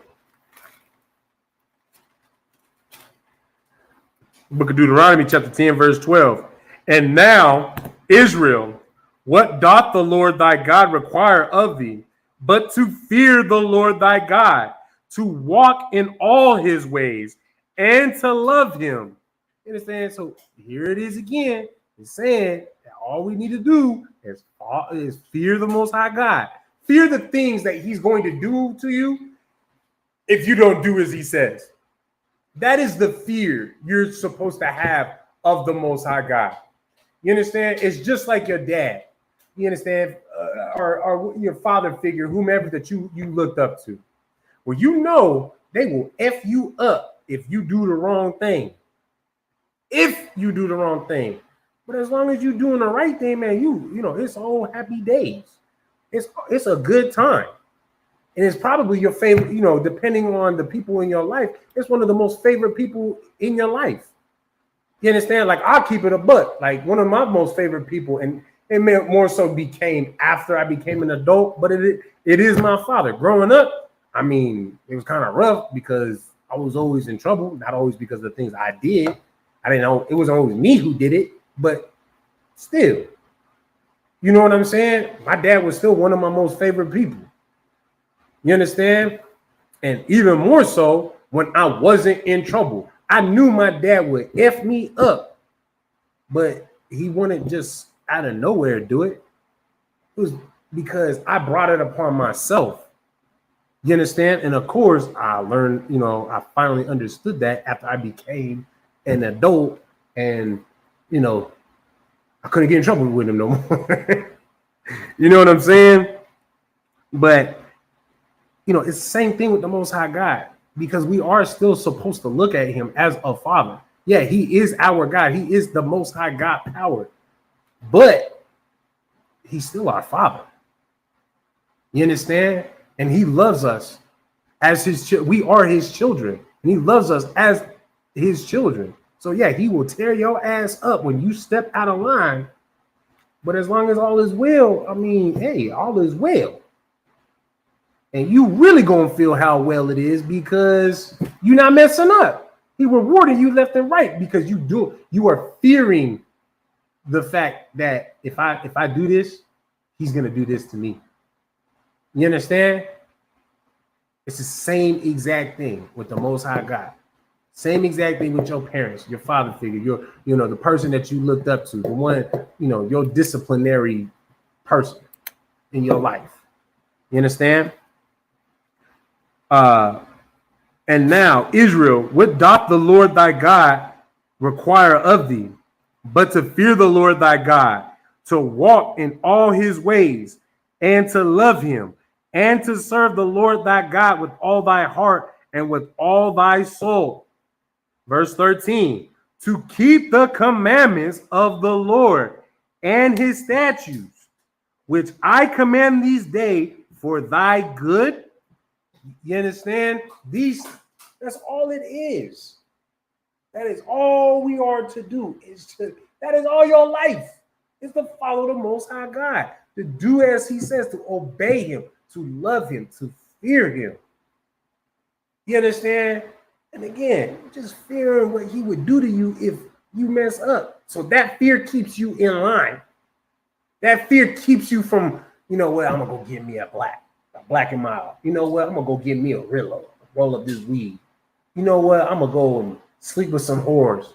Book of Deuteronomy, chapter 10, verse 12. And now, Israel, what doth the Lord thy God require of thee, but to fear the Lord thy God, to walk in all his ways, and to love him? You understand? So here it is again. It's saying that all we need to do is fear the Most High God. Fear the things that he's going to do to you if you don't do as he says. That is the fear you're supposed to have of the Most High God. You understand? It's just like your dad. You understand? Or your father figure, whomever that you looked up to. Well, they will F you up if you do the wrong thing. But as long as you're doing the right thing, man, it's all happy days. It's a good time. And it's probably your favorite, depending on the people in your life, it's one of the most favorite people in your life. You understand? Like, I'll keep it a buck. Like, one of my most favorite people, and it may more so became after I became an adult, but it is my father. Growing up, I mean, it was kind of rough because I was always in trouble, not always because of the things I did. I didn't know it wasn't always me who did it, but still, you know what I'm saying? My dad was still one of my most favorite people. You understand? And even more so when I wasn't in trouble. I knew my dad would F me up, but he wouldn't just out of nowhere do it. It was because I brought it upon myself. You understand? And of course, I learned, I finally understood that after I became an adult, and I couldn't get in trouble with him no more. You know what I'm saying? But it's the same thing with the Most High God, because we are still supposed to look at him as a father. Yeah, he is our God. He is the Most High God power, but he's still our father. You understand? And he loves us as his we are his children, and he loves us as his children. So yeah, he will tear your ass up when you step out of line. But as long as all is well, I mean, hey, all is well. And you really gonna feel how well it is because you're not messing up. He rewarding you left and right because you are fearing the fact that if I do this, he's gonna do this to me. You understand? It's the same exact thing with the Most High God. Same exact thing with your parents, your father figure, the person that you looked up to, the one, your disciplinary person in your life. You understand? And now, Israel, what doth the Lord thy God require of thee, but to fear the Lord thy God, to walk in all his ways, and to love him, and to serve the Lord thy God with all thy heart and with all thy soul. Verse 13, to keep the commandments of the Lord and his statutes, which I command these days for thy good. You understand? That's all it is. That is all we are to do. That is all your life, is to follow the Most High God, to do as he says, to obey him, to love him, to fear him. You understand? And again, just fearing what he would do to you if you mess up. So that fear keeps you in line. That fear keeps you from, I'm gonna go get me a black and mild. You know what? I'm gonna go get me a Rillo, roll up this weed. You know what? I'm gonna go and sleep with some whores,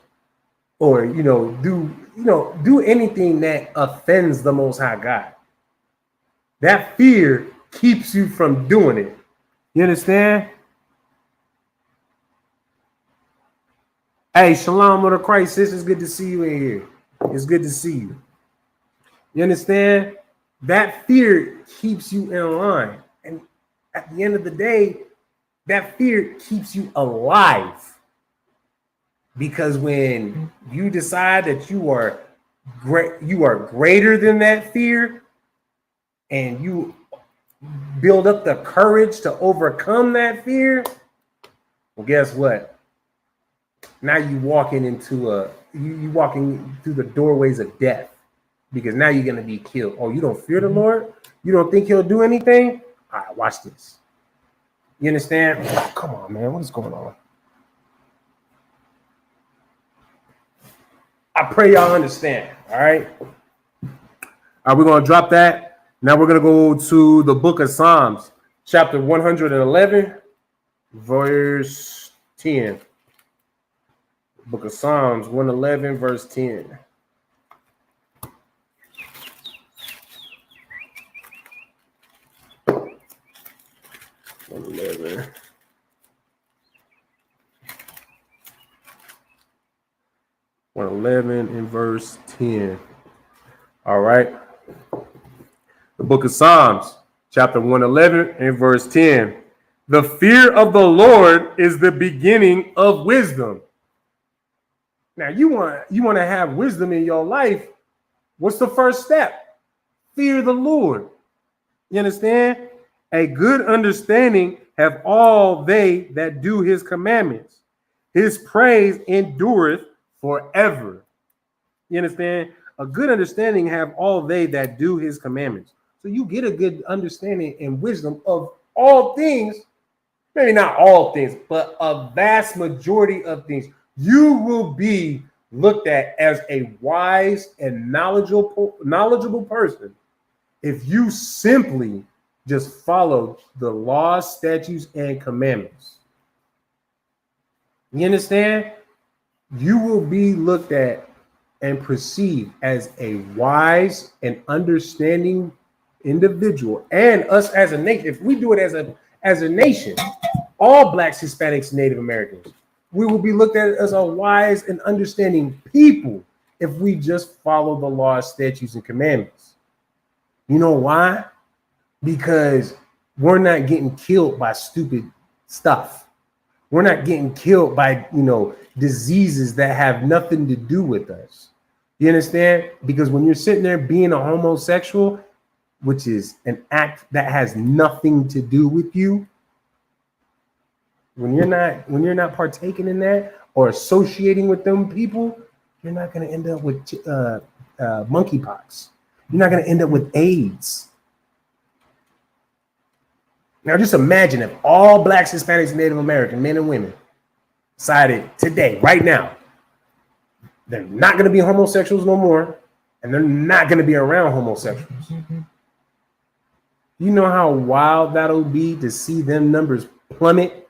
or do anything that offends the Most High God. That fear keeps you from doing it. You understand? Hey, shalom with Christ, sis. It's good to see you in here. It's good to see you. You understand? That fear keeps you in line. And at the end of the day, that fear keeps you alive. Because when you decide that you are greater than that fear, and you build up the courage to overcome that fear, well, guess what? Now you walking through the doorways of death, because now you're going to be killed. Oh, you don't fear the Lord? You don't think he'll do anything? All right, watch this. You understand? Oh, come on, man. What is going on? I pray y'all understand. All right. We're going to drop that. Now we're going to go to the book of Psalms, chapter 111, verse 10. Book of Psalms 111, verse 10. One eleven in verse 10. All right. The book of Psalms, chapter 111 and verse 10. The fear of the Lord is the beginning of wisdom. Now, you want to have wisdom in your life. What's the first step? Fear the Lord. You understand? A good understanding have all they that do his commandments. His praise endureth forever. You understand? A good understanding have all they that do his commandments. So you get a good understanding and wisdom of all things. Maybe not all things, but a vast majority of things. You will be looked at as a wise and knowledgeable person if you simply just follow the laws, statutes, and commandments. You understand? You will be looked at and perceived as a wise and understanding individual, and us as a nation. If we do it as a nation, all Blacks, Hispanics, Native Americans, we will be looked at as a wise and understanding people if we just follow the laws, statutes, and commandments. You know why? Because we're not getting killed by stupid stuff. We're not getting killed by, diseases that have nothing to do with us. You understand? Because when you're sitting there being a homosexual, which is an act that has nothing to do with you, when you're not partaking in that or associating with them people, you're not going to end up with monkeypox. You're not going to end up with AIDS. Now, just imagine if all Blacks, Hispanics, and Native American men and women decided today, right now, they're not going to be homosexuals no more, and they're not going to be around homosexuals. You know how wild that'll be to see them numbers plummet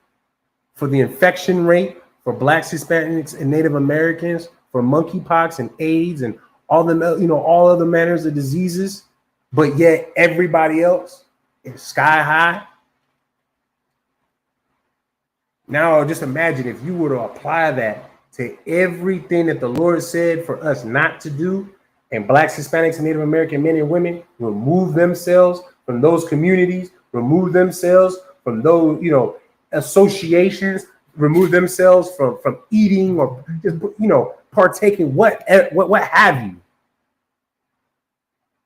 for the infection rate for Blacks, Hispanics, and Native Americans, for monkeypox and AIDS and all other manners of diseases, but yet everybody else is sky high. Now, just imagine if you were to apply that to everything that the Lord said for us not to do, and Blacks, Hispanics, and Native American men and women remove themselves from those communities, remove themselves from those, associations, remove themselves from eating or just, partaking, what have you.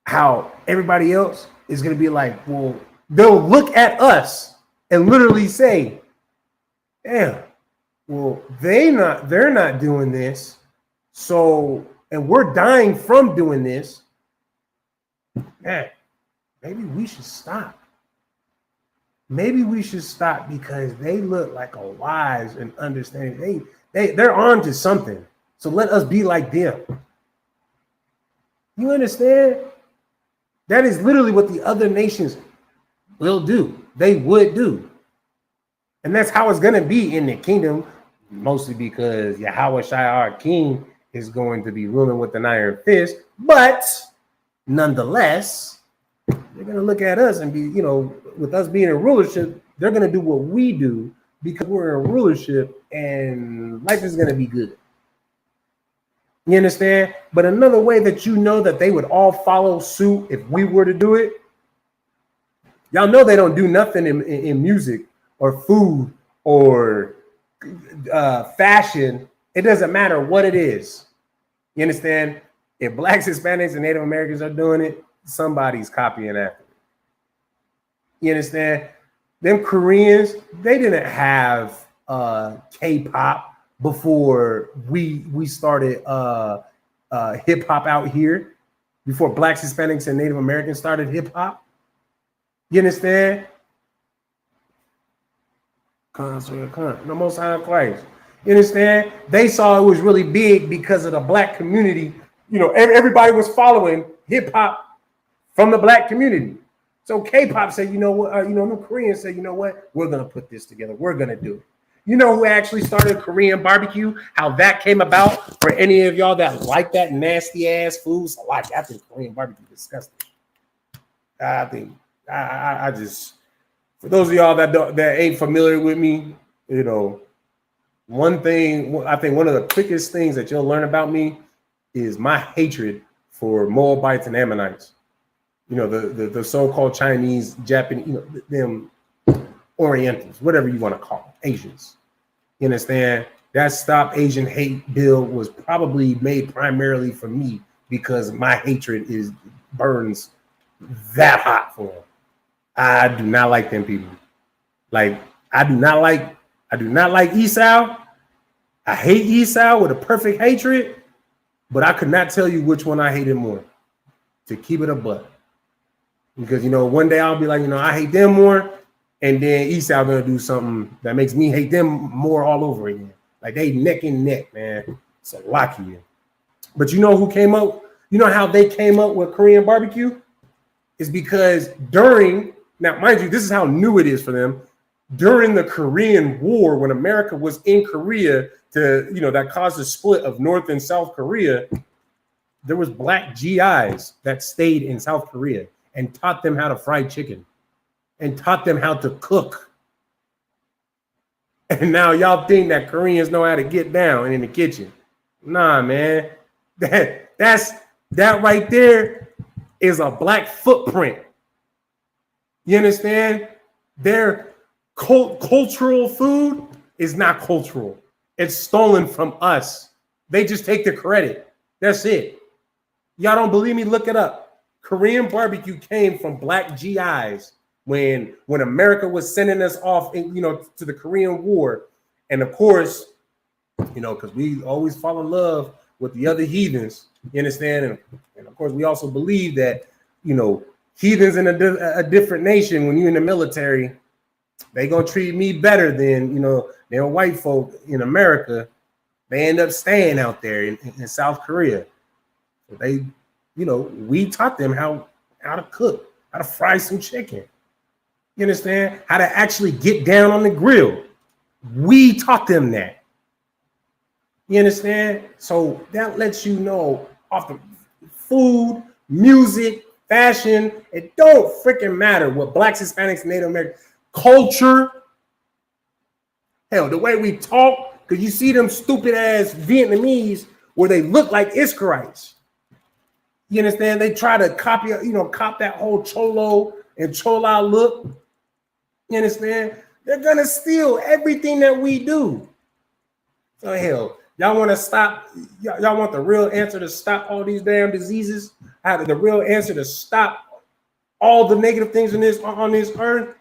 How everybody else is going to be like, well, they'll look at us and literally say, damn, well, they're not doing this. So, and we're dying from doing this. Man, maybe we should stop. Maybe we should stop because they look like a wise and understanding. They're on to something. So let us be like them. You understand? That is literally what the other nations will do. They would do. And that's how it's going to be in the kingdom, mostly because Yahweh Shai, our king, is going to be ruling with an iron fist. But nonetheless, they're going to look at us and be, with us being in rulership, they're going to do what we do because we're in rulership and life is going to be good. You understand? But another way that that they would all follow suit if we were to do it, y'all know they don't do nothing in music or food or fashion. It doesn't matter what it is. You understand? If Blacks, Hispanics, and Native Americans are doing it, somebody's copying after it. You understand? Them Koreans, they didn't have K-pop before we started hip hop out here, before Blacks, Hispanics, and Native Americans started hip hop. You understand? The Most High Christ. You understand? They saw it was really big because of the Black community. Everybody was following hip hop from the Black community. So K-pop said, the Koreans said, we're going to put this together. We're going to do it. You know who actually started Korean barbecue? How that came about? For any of y'all that like that nasty ass foods, I think Korean barbecue is disgusting. I just, for those of y'all that ain't familiar with me, one thing, I think one of the quickest things that you'll learn about me is my hatred for Moabites and Ammonites. The so-called Chinese, Japanese, them Orientals, whatever you want to call them, Asians. You understand? That Stop Asian Hate bill was probably made primarily for me because my hatred burns that hot for them. I do not like them people. I do not like Esau. I hate Esau with a perfect hatred, but I could not tell you which one I hated more, to keep it a buck. Because, one day I'll be like, I hate them more. And then Esau gonna do something that makes me hate them more all over again. Like they neck and neck, man. It's a lucky. But who came up? How they came up with Korean barbecue? Is because now, mind you, this is how new it is for them. During the Korean War, when America was in Korea, that caused a split of North and South Korea, there was Black GIs that stayed in South Korea and taught them how to fry chicken and taught them how to cook. And now y'all think that Koreans know how to get down in the kitchen. Nah, man. That right there is a black footprint. You understand? Their cultural food is not cultural. It's stolen from us. They just take the credit. That's it. Y'all don't believe me? Look it up. Korean barbecue came from black GIs when America was sending us off, to the Korean War. And of course, because we always fall in love with the other heathens, you understand? And of course, we also believe that, heathens in a different nation, when you're in the military, they gonna treat me better than, than white folk in America. They end up staying out there in South Korea. So they, we taught them how to cook, how to fry some chicken. You understand? How to actually get down on the grill. We taught them that. You understand? So that lets you know off the food, music, fashion, it don't freaking matter what blacks, Hispanics, Native Americans, culture, hell, the way we talk, because you see them stupid ass Vietnamese where they look like Israelites. You understand? They try to cop that whole Cholo and Chola look. You understand? They're gonna steal everything that we do. So hell, y'all want to stop? Y'all want the real answer to stop all these damn diseases? The real answer to stop all the negative things on this earth?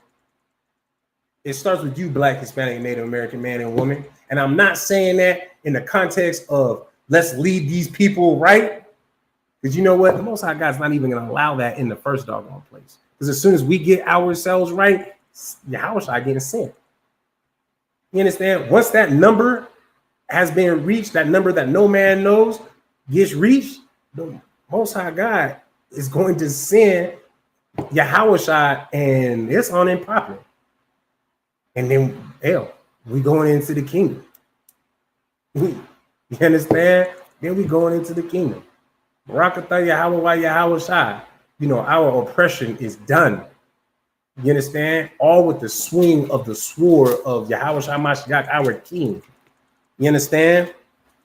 It starts with you, black, Hispanic, Native American man and woman. And I'm not saying that in the context of let's lead these people right. Because you know what? The Most High God's not even going to allow that in the first doggone place. Because as soon as we get ourselves right, Yahushua getting sent. You understand? Once that number has been reached, that number that no man knows gets reached, the Most High God is going to send Yahushua, and it's on and popping. And then, hell, we going into the kingdom. You understand? Then we going into the kingdom. Barakatah Yahweh Yahushua. Our oppression is done. You understand? All with the swing of the sword of Yahushua Mashiach, our king. You understand?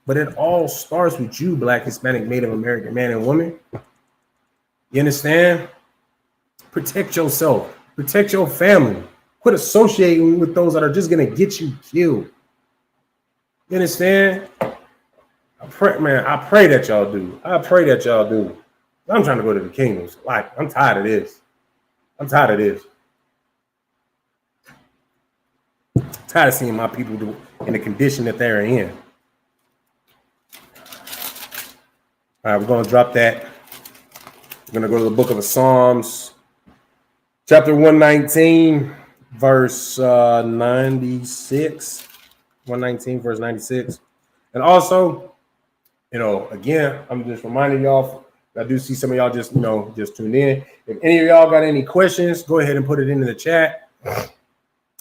But it all starts with you, black, Hispanic, Native American man and woman. You understand? Protect yourself. Protect your family. Quit associating with those that are just going to get you killed. You understand? I pray that y'all do. I pray that y'all do. I'm trying to go to the kingdoms. Like, I'm tired of this. I'm tired of seeing my people in the condition that they're in. All right, we're going to drop that. We're going to go to the book of the Psalms, chapter 119, verse 96. 119, verse 96. And also, again, I'm just reminding y'all, I do see some of y'all just tuned in. If any of y'all got any questions, go ahead and put it into the chat.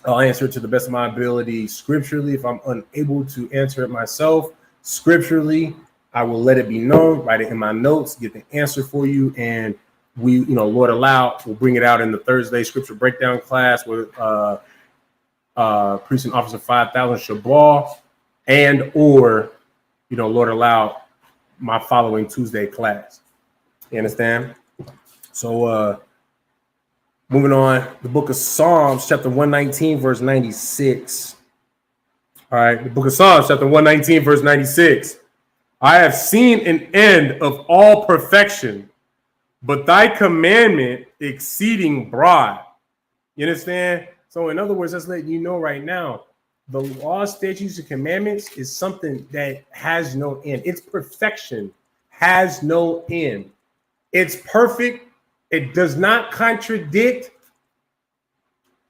I'll answer it to the best of my ability scripturally. If I'm unable to answer it myself scripturally, I will let it be known, write it in my notes, get the answer for you. And we, Lord allow, we'll bring it out in the Thursday scripture breakdown class with Precinct Officer 5000 Shabal, and or, Lord allow, my following Tuesday class. You understand? So moving on, the book of Psalms, chapter 119, verse 96. All right, the book of Psalms, chapter 119, verse 96. I have seen an end of all perfection, but thy commandment exceeding broad. You understand? So in other words, let's let you know right now, the law, statutes, and commandments is something that has no end. Its perfection has no end. It's perfect. It does not contradict,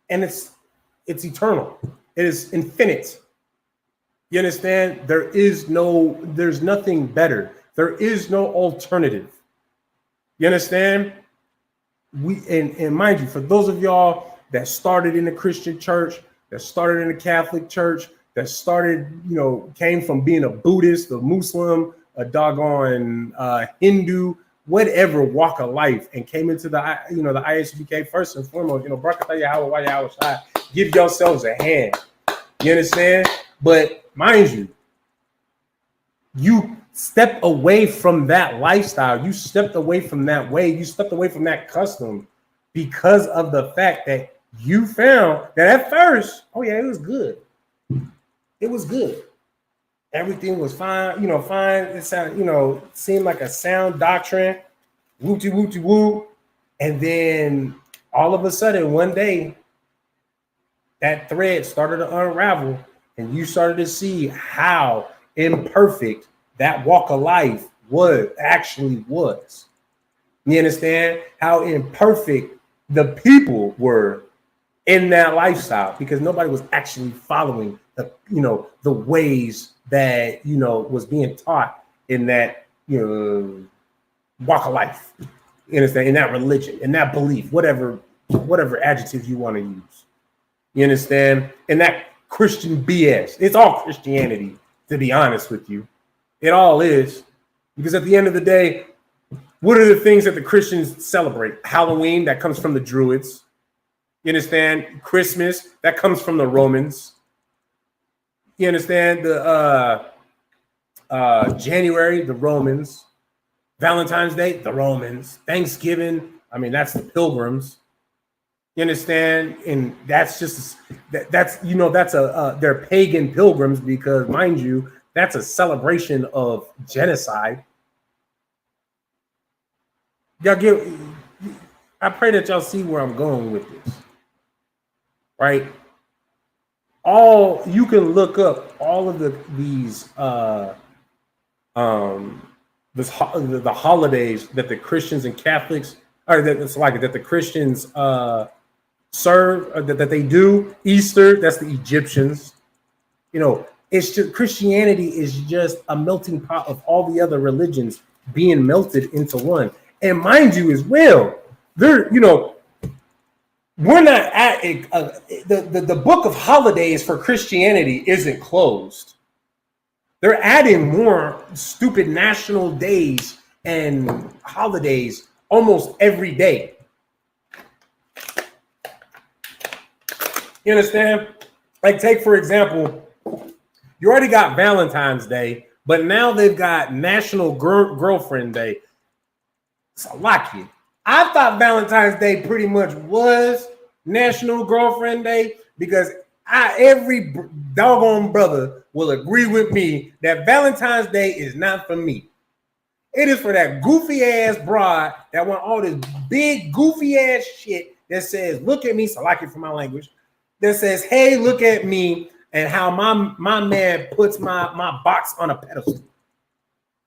and it's eternal. It is infinite. You understand? There's nothing better. There is no alternative. You understand? And mind you, for those of y'all that started in the Christian church, that started in the Catholic church, that started, came from being a Buddhist, a Muslim, a doggone Hindu, whatever walk of life, and came into the ISUPK, first and foremost, Barakatah Yahweh Yahushua, give yourselves a hand. You understand? But mind you, you stepped away from that lifestyle. You stepped away from that way. You stepped away from that custom because of the fact that you found that at first, oh yeah, it was good. It was good. Everything was fine, fine. It sounded, seemed like a sound doctrine, wooty woo. And then all of a sudden, one day, that thread started to unravel, and you started to see how imperfect that walk of life actually was. You understand how imperfect the people were in that lifestyle, because nobody was actually following the ways that was being taught in that walk of life. You understand? In that religion, in that belief, whatever adjective you want to use. You understand? And that Christian BS. It's all Christianity, to be honest with you. It all is. Because at the end of the day, what are the things that the Christians celebrate? Halloween, that comes from the Druids. You understand? Christmas, that comes from the Romans. You understand? The January, the Romans. Valentine's Day, the Romans. Thanksgiving, that's the Pilgrims. You understand? And that's just that's they're pagan pilgrims, because mind you, that's a celebration of genocide. I pray that y'all see where I'm going with this. Right? You can look up all of these the holidays that the Christians and Catholics, or that the Christians serve, that they do. Easter, that's the Egyptians. It's just Christianity is just a melting pot of all the other religions being melted into one. And mind you, as well, we're not at the book of holidays for Christianity isn't closed. They're adding more stupid national days and holidays almost every day. You understand? Like, take for example, you already got Valentine's Day, but now they've got National Girlfriend Day. Salaki. I thought Valentine's Day pretty much was National Girlfriend Day, because every doggone brother will agree with me that Valentine's Day is not for me. It is for that goofy ass broad that want all this big goofy ass shit that says, look at me, Salaki for my language, that says, hey, look at me, and how my man puts my box on a pedestal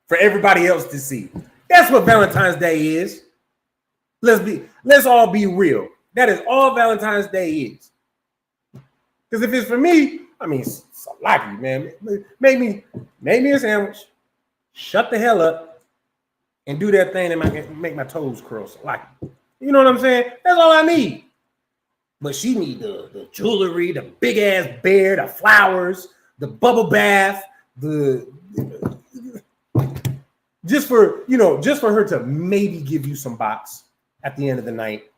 for everybody else to see. That's what Valentine's Day is. Let's all be real. That is all Valentine's Day is. Because if it's for me, Salaki, man. Make me a sandwich, shut the hell up, and do that thing and make my toes curl. Salaki. You know what I'm saying? That's all I need. But she need the jewelry, the big ass bear, the flowers, the bubble bath, just for her to maybe give you some box at the end of the night.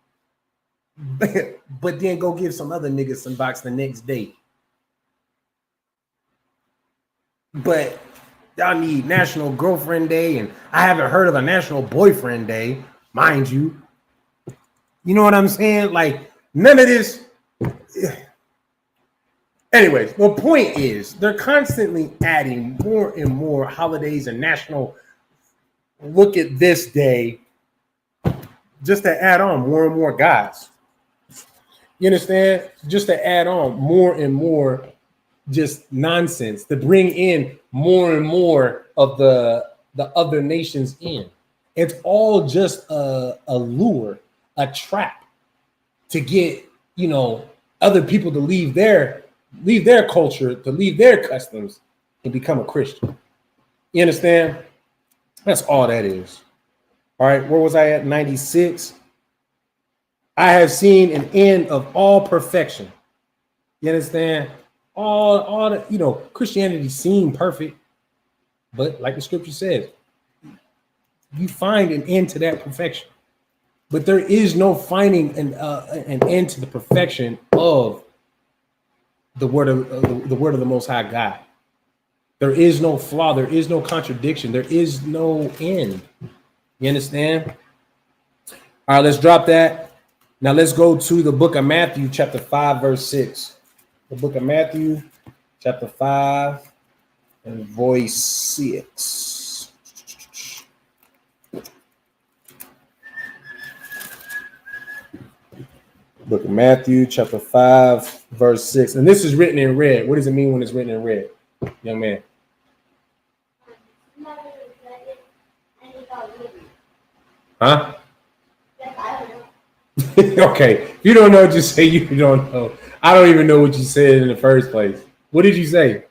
But then go give some other niggas some box the next day. But y'all need National Girlfriend Day, and I haven't heard of a National Boyfriend Day, mind you. You know what I'm saying? Like, none of this. Anyways, the point is they're constantly adding more and more holidays and national look at this day just to add on more and more guys. You understand? Just to add on more and more just nonsense, to bring in more and more of the other nations in. It's all just a lure, a trap to get, other people to leave their culture, to leave their customs and become a Christian. You understand? That's all that is. All right, where was I at? 96. I have seen an end of all perfection. You understand? All the, Christianity seemed perfect, but like the scripture says, you find an end to that perfection. But there is no finding an end to the perfection of the word of the Most High God. There is no flaw. There is no contradiction. There is no end. You understand? All right, let's drop that. Now let's go to the book of Matthew, chapter 5, verse 6. The book of Matthew, chapter 5, and verse 6. Book of Matthew, chapter 5, verse 6. And this is written in red. What does it mean when it's written in red, young man? Huh? Okay. If you don't know, just say you don't know. I don't even know what you said in the first place. What did you say?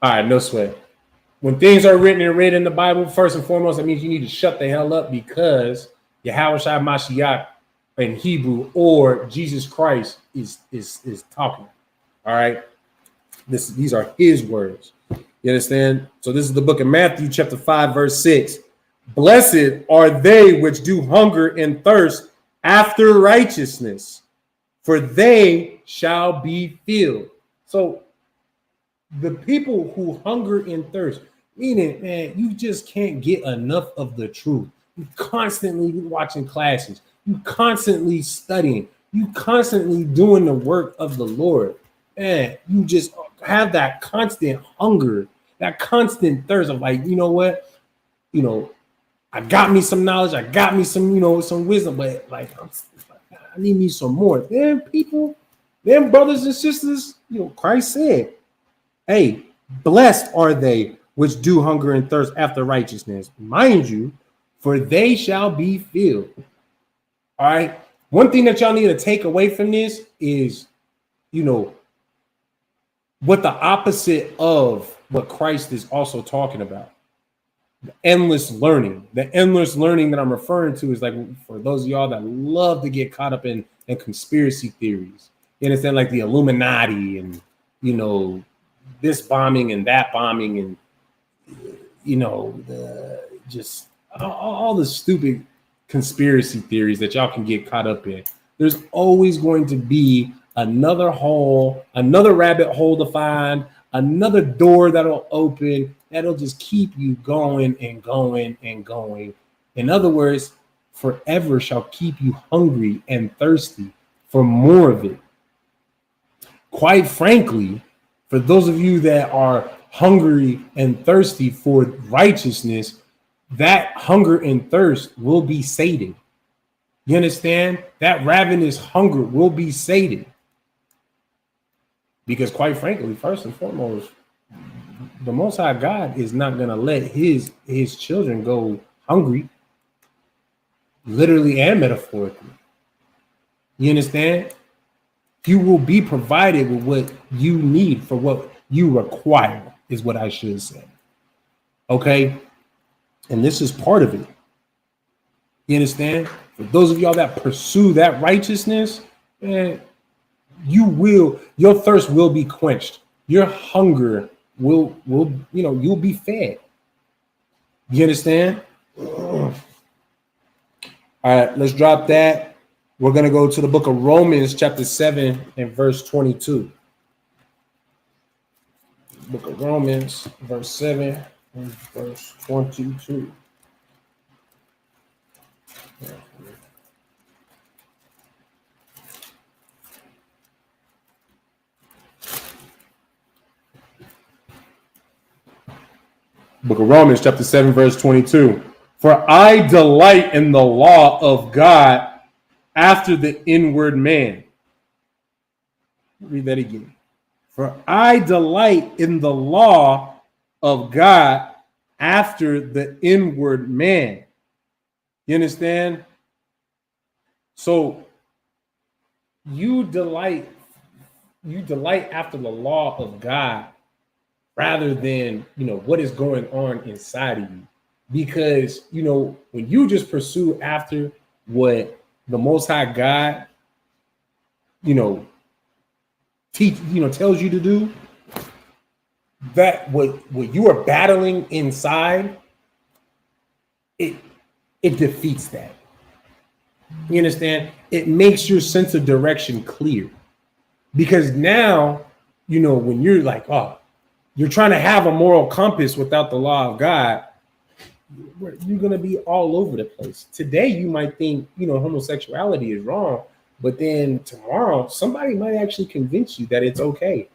All right, no sweat. When things are written in red in the Bible, first and foremost, that means you need to shut the hell up because Yahweh Shai Mashiach in Hebrew or Jesus Christ is talking. All right. These are his words. You understand? So this is the book of Matthew, chapter 5, verse 6. Blessed are they which do hunger and thirst after righteousness, for they shall be filled. So the people who hunger and thirst, meaning, man, you just can't get enough of the truth. You constantly watching classes. You constantly studying. You constantly doing the work of the Lord. Man, you just have that constant hunger, that constant thirst of like, you know what? You know, I got me some knowledge. I got me some, you know, some wisdom, but like, I need me some more. Them people, them brothers and sisters, you know, Christ said, hey, blessed are they which do hunger and thirst after righteousness, mind you, for they shall be filled. All right. One thing that y'all need to take away from this is, you know, what the opposite of what Christ is also talking about. The endless learning. The endless learning that I'm referring to is like for those of y'all that love to get caught up in conspiracy theories. You understand, like the Illuminati and, you know, this bombing and that bombing and, you know, just all the stupid conspiracy theories that y'all can get caught up in. There's always going to be another hole, another rabbit hole to find, another door that'll open, that'll just keep you going and going and going. In other words, forever shall keep you hungry and thirsty for more of it. Quite frankly, for those of you that are hungry and thirsty for righteousness, that hunger and thirst will be sated. You understand? That ravenous hunger will be sated. Because quite frankly, first and foremost, the Most High God is not going to let his children go hungry, literally and metaphorically. You understand? You will be provided with what you need for what you require, is what I should say. Okay? And this is part of it. You understand? For those of y'all that pursue that righteousness, man, your thirst will be quenched. Your hunger will, you know, you'll be fed. You understand? All right, let's drop that. We're going to go to the book of Romans, chapter 7 and verse 22. Book of Romans, verse 7 and verse 22. Book of Romans, chapter 7, verse 22. For I delight in the law of God after the inward man. Read that again. For I delight in the law of God after the inward man. You understand? So you delight after the law of God rather than, you know, what is going on inside of you. Because, you know, when you just pursue after what the Most High God, you know, tells you to do, that what you are battling inside, it defeats that. You understand? It makes your sense of direction clear. Because now, when you're like, oh, you're trying to have a moral compass without the law of God, you're going to be all over the place. Today, you might think, homosexuality is wrong, but then tomorrow, somebody might actually convince you that it's okay.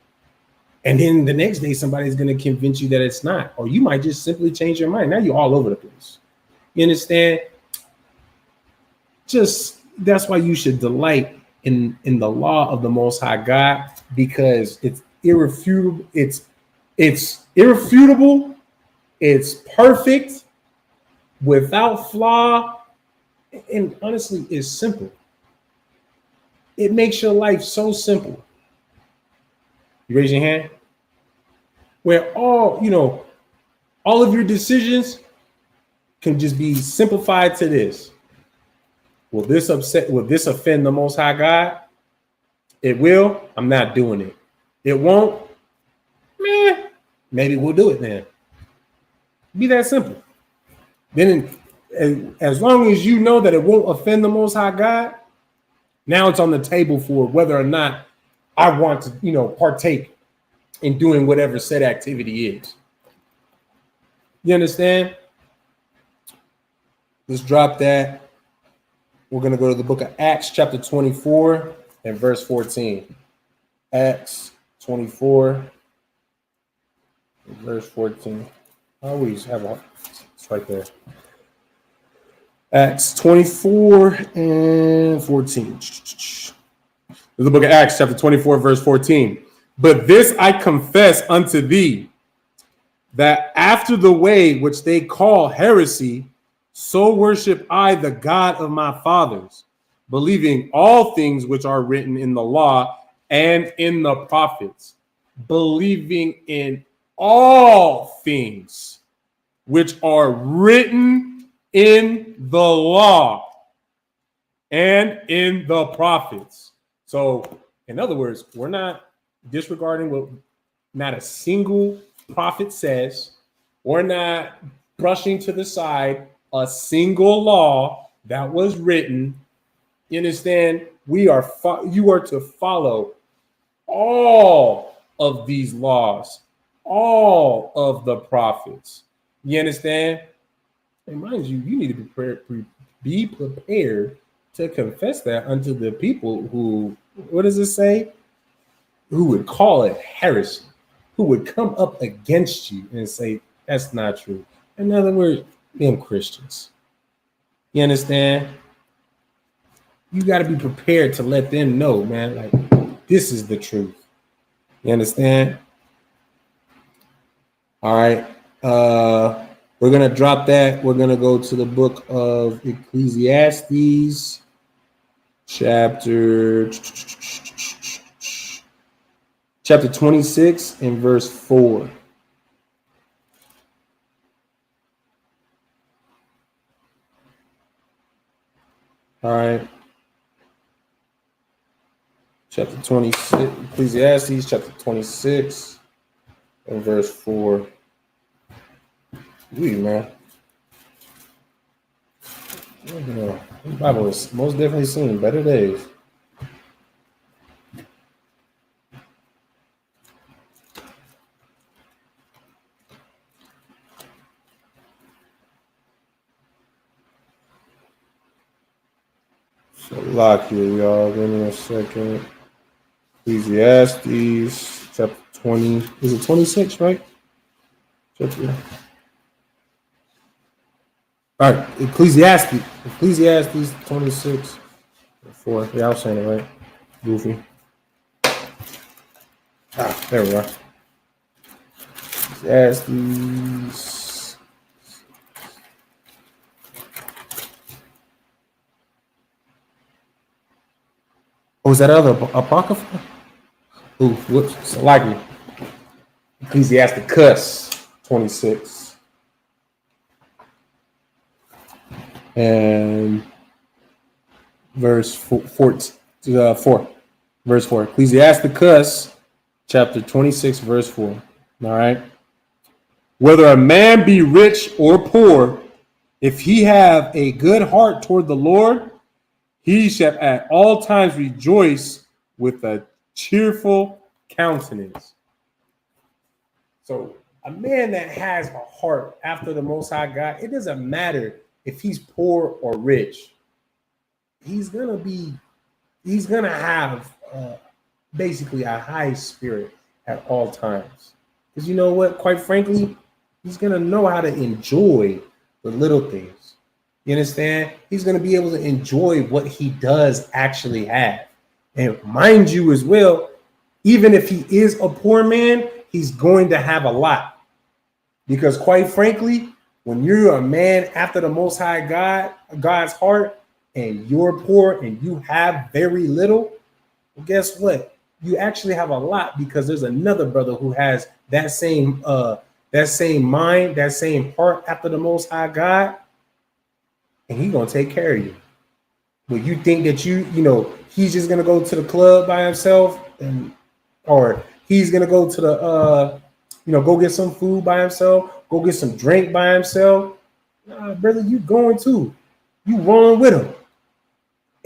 And then the next day, somebody's going to convince you that it's not. Or you might just simply change your mind. Now you're all over the place. You understand? That's why you should delight in the law of the Most High God, because it's irrefutable. It's irrefutable. It's perfect, without flaw, and honestly, it's simple. It makes your life so simple. You raise your hand. Where all of your decisions can just be simplified to this. Will this offend the Most High God? It will. I'm not doing it. It won't. Maybe we'll do it then. Be that simple. Then, as long as you know that it won't offend the Most High God, now it's on the table for whether or not I want to, partake in doing whatever said activity is. You understand? Let's drop that. We're going to go to the book of Acts, chapter 24 and verse 14. Acts 24 and verse 14. I always have it's right there. Acts 24 and 14. The book of Acts, chapter 24, verse 14. But this I confess unto thee, that after the way which they call heresy, so worship I the God of my fathers, believing all things which are written in the law and in the prophets, believing in all things which are written in the law and in the prophets. So, in other words, we're not disregarding what not a single prophet says. We're not brushing to the side a single law that was written. You understand? You are to follow all of these laws, all of the prophets. You understand? And mind you, you need to be prepared to confess that unto the people who, what does it say? Who would call it heresy, who would come up against you and say, that's not true. In other words, them Christians. You understand? You got to be prepared to let them know, man, like, this is the truth. You understand? All right. We're going to drop that. We're going to go to the book of Ecclesiastes, chapter 26 and verse 4. All right. Chapter 26, Ecclesiastes, chapter 26 and verse 4. Read, man. The Bible has most definitely seen better days. So lock here, y'all. Give me a second. Ecclesiastes, chapter 20. Is it 26, right? Chapter. All right, Ecclesiastes 26, 4. Yeah, I was saying it right. Goofy. There we are. Ecclesiastes. Oh, is that other Apocrypha? Ooh, whoops, it's likely. Ecclesiastes 26. And verse 4. Verse 4. Ecclesiastes chapter 26, verse 4. All right. Whether a man be rich or poor, If he have a good heart toward the Lord, he shall at all times rejoice with a cheerful countenance. So a man that has a heart after the Most High God, it doesn't matter if he's poor or rich. He's gonna have basically a high spirit at all times. Because you know what? Quite frankly, he's gonna know how to enjoy the little things. You understand? He's gonna be able to enjoy what he does actually have. And mind you as well, even if he is a poor man, he's going to have a lot. Because quite frankly, when you're a man after the Most High God's heart, and you're poor and you have very little, well, guess what? You actually have a lot, because there's another brother who has that same mind, that same heart after the Most High God, and he's gonna take care of you. But you think that you know he's just gonna go to the club by himself, or he's gonna go to the go get some food by himself, go get some drink by himself? Nah, brother, you going too. You rolling with him.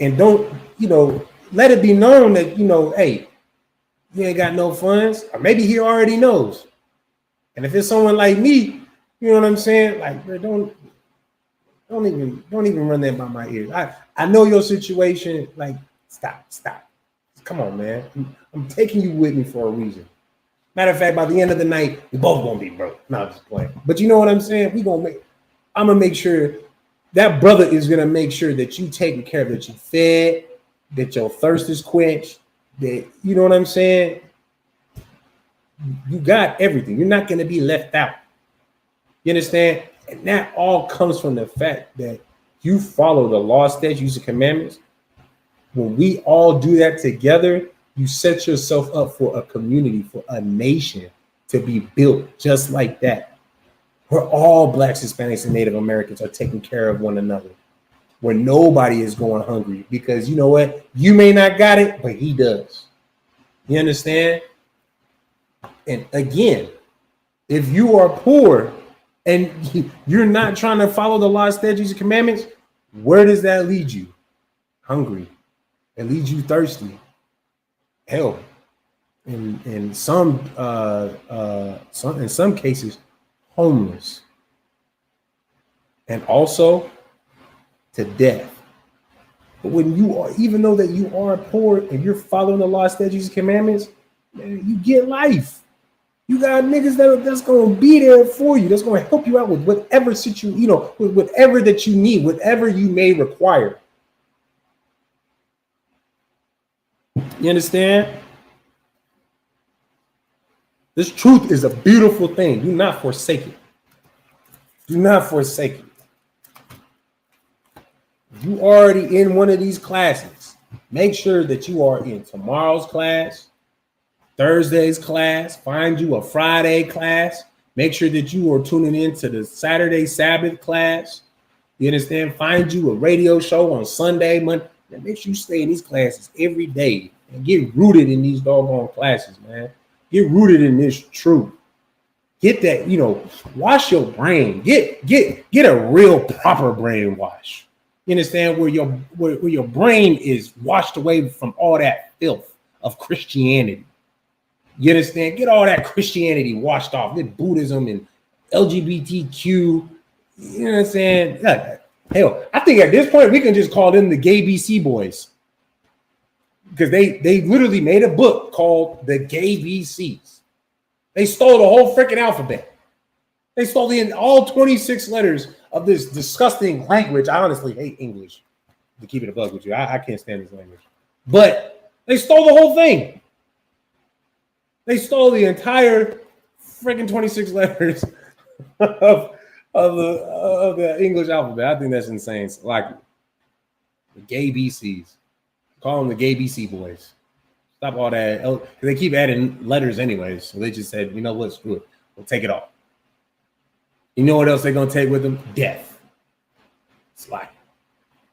And don't, let it be known that, hey, you ain't got no funds, or maybe he already knows. And if it's someone like me, you know what I'm saying? Like, don't even run that by my ears. I know your situation. Like, stop. Come on, man. I'm taking you with me for a reason. Matter of fact, by the end of the night, we both gonna be broke. No, I'm just playing. But you know what I'm saying? I'm gonna make sure that brother is gonna make sure that you taken care of, that you fed, that your thirst is quenched, that you know what I'm saying? You got everything. You're not gonna be left out. You understand? And that all comes from the fact that you follow the law, statutes, and commandments. When we all do that together, you set yourself up for a community, for a nation to be built just like that, where all Blacks, Hispanics, and Native Americans are taking care of one another, where nobody is going hungry, because you know what? You may not got it, but he does. You understand? And again, if you are poor and you're not trying to follow the law, statutes, and commandments, where does that lead you? Hungry. It leads you thirsty. Hell, in some cases, homeless, and also to death. But when you are, even though that you are poor and you're following the law, statutes, and commandments, man, you get life. You got niggas that's gonna be there for you. That's gonna help you out with whatever situation, with whatever that you need, whatever you may require. You understand? This truth is a beautiful thing. Do not forsake it. Do not forsake it. You already in one of these classes. Make sure that you are in tomorrow's class, Thursday's class. Find you a Friday class. Make sure that you are tuning into the Saturday Sabbath class. You understand? Find you a radio show on Sunday, Monday. Make sure you stay in these classes every day and get rooted in these doggone classes, man. Get rooted in this truth. Get that, wash your brain. Get a real proper brainwash. You understand? Where your brain is washed away from all that filth of Christianity. You understand? Get all that Christianity washed off. Get Buddhism and LGBTQ. You know what I'm saying? Hell, I think at this point we can just call them the gay BC boys. Because they literally made a book called The Gay BCs. They stole the whole freaking alphabet. They stole all 26 letters of this disgusting language. I honestly hate English, to keep it a bug with you. I can't stand this language. But they stole the whole thing. They stole the entire freaking 26 letters of the English alphabet. I think that's insane. Like the gay BCs. Call them the gay BC boys. Stop all that. Because they keep adding letters anyways. So they just said, you know what, screw it. We'll take it off. You know what else they're going to take with them? Death. It's like,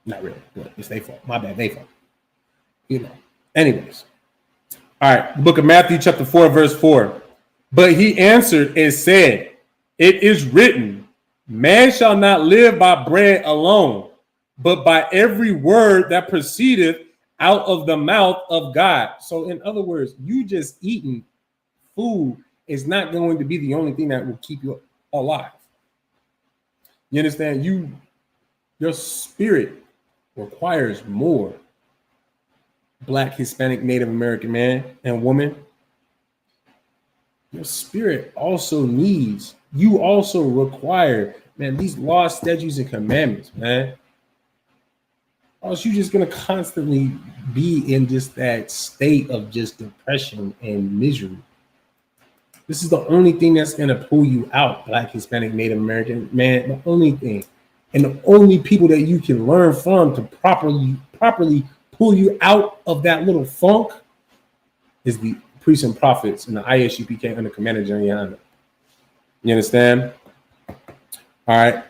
not really. It's their fault. My bad, their fault. Anyways. All right. The book of Matthew, chapter 4, verse 4. But he answered and said, it is written, Man shall not live by bread alone, but by every word that proceedeth out of the mouth of God. So in other words, you just eating food is not going to be the only thing that will keep you alive. You understand? Your spirit requires more. Black, Hispanic, Native American man and woman. Your spirit also needs, you also require, man, these laws, statutes, and commandments, man. Or else you're just gonna constantly be in just that state of just depression and misery. This is the only thing that's gonna pull you out, Black, Hispanic, Native American, man. The only thing, and the only people that you can learn from to properly pull you out of that little funk is the priests and prophets and the ISUPK under Commander General. You understand? All right.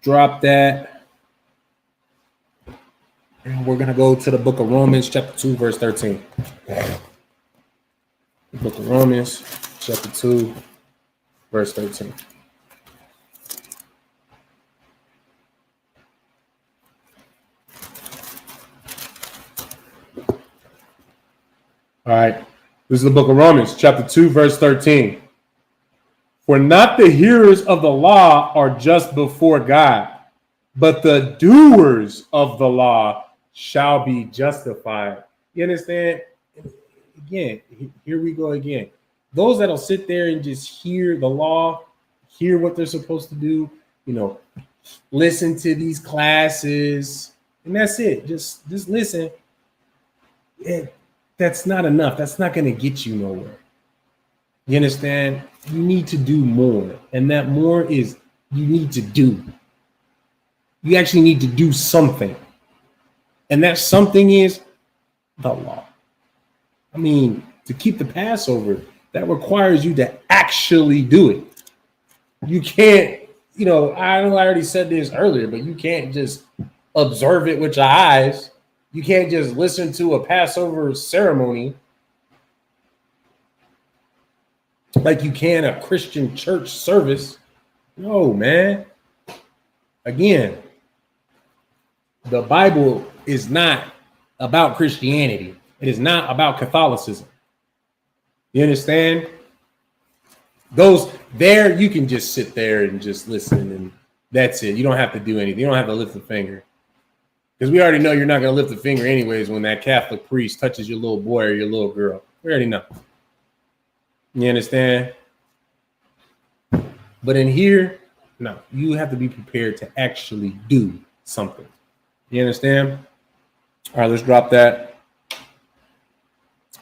Drop that. And we're going to go to the book of Romans, chapter 2, verse 13. The book of Romans, chapter 2, verse 13. All right. This is the book of Romans, chapter 2, verse 13. For not the hearers of the law are just before God, but the doers of the law shall be justified. You understand? Again, here we go again. Those that'll sit there and just hear the law, hear what they're supposed to do, listen to these classes, and that's it. Just listen. That's not enough. That's not going to get you nowhere. You understand? You need to do more. And that more is you need to do. You actually need to do something. And that something is the law. I mean, to keep the Passover, that requires you to actually do it. You can't, I know I already said this earlier, but you can't just observe it with your eyes. You can't just listen to a Passover ceremony like you can a Christian church service. No, man. Again, the Bible is not about Christianity. It is not about Catholicism. You understand? Those there, you can just sit there and just listen, and that's it. You don't have to do anything. You don't have to lift a finger. Because we already know you're not going to lift a finger anyways when that Catholic priest touches your little boy or your little girl. We already know. You understand? But in here, no, you have to be prepared to actually do something. You understand? All right, let's drop that.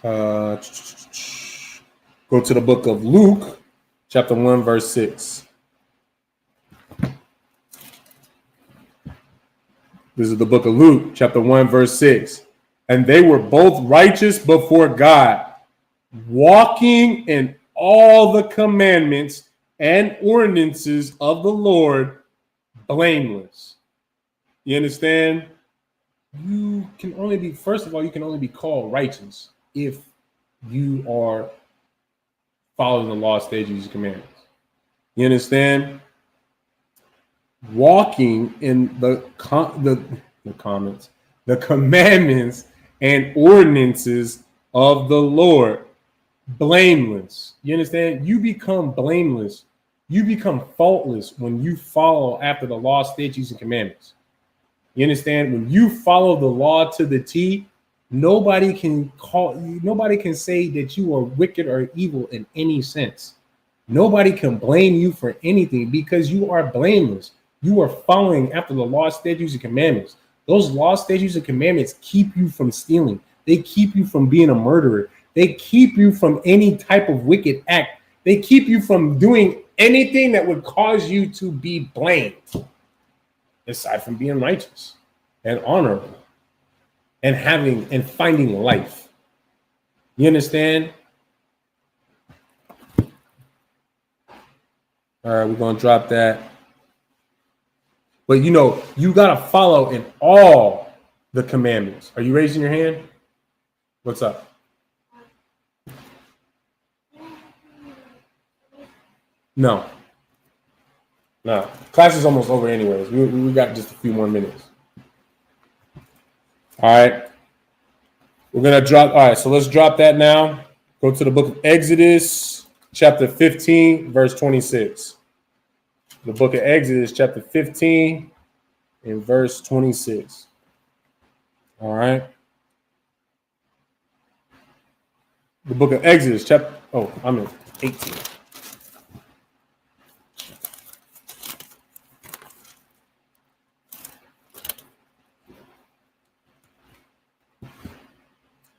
Go to the book of Luke, chapter 1, verse 6. This is the book of Luke, chapter 1, verse 6. And they were both righteous before God, walking in all the commandments and ordinances of the Lord, blameless. You understand? You can only be, first of all, you can only be called righteous if you are following the law, statutes, and commandments. You understand? Walking in the commandments and ordinances of the Lord, blameless. You understand? You become blameless. You become faultless when you follow after the law, statutes, and commandments. You understand? When you follow the law to the T, nobody can say that you are wicked or evil in any sense. Nobody can blame you for anything because you are blameless. You are following after the law, statutes, and commandments. Those law, statutes, and commandments keep you from stealing. They keep you from being a murderer. They keep you from any type of wicked act. They keep you from doing anything that would cause you to be blamed, aside from being righteous and honorable and finding life. You understand? All right, we're going to drop that. But you got to follow in all the commandments. Are you raising your hand? What's up? No. No, class is almost over anyways. We got just a few more minutes. All right. We're going to drop. All right, so let's drop that now. Go to the book of Exodus, chapter 15, verse 26. The book of Exodus, chapter 15, and verse 26. All right. The book of Exodus, chapter. Oh, I'm in 18.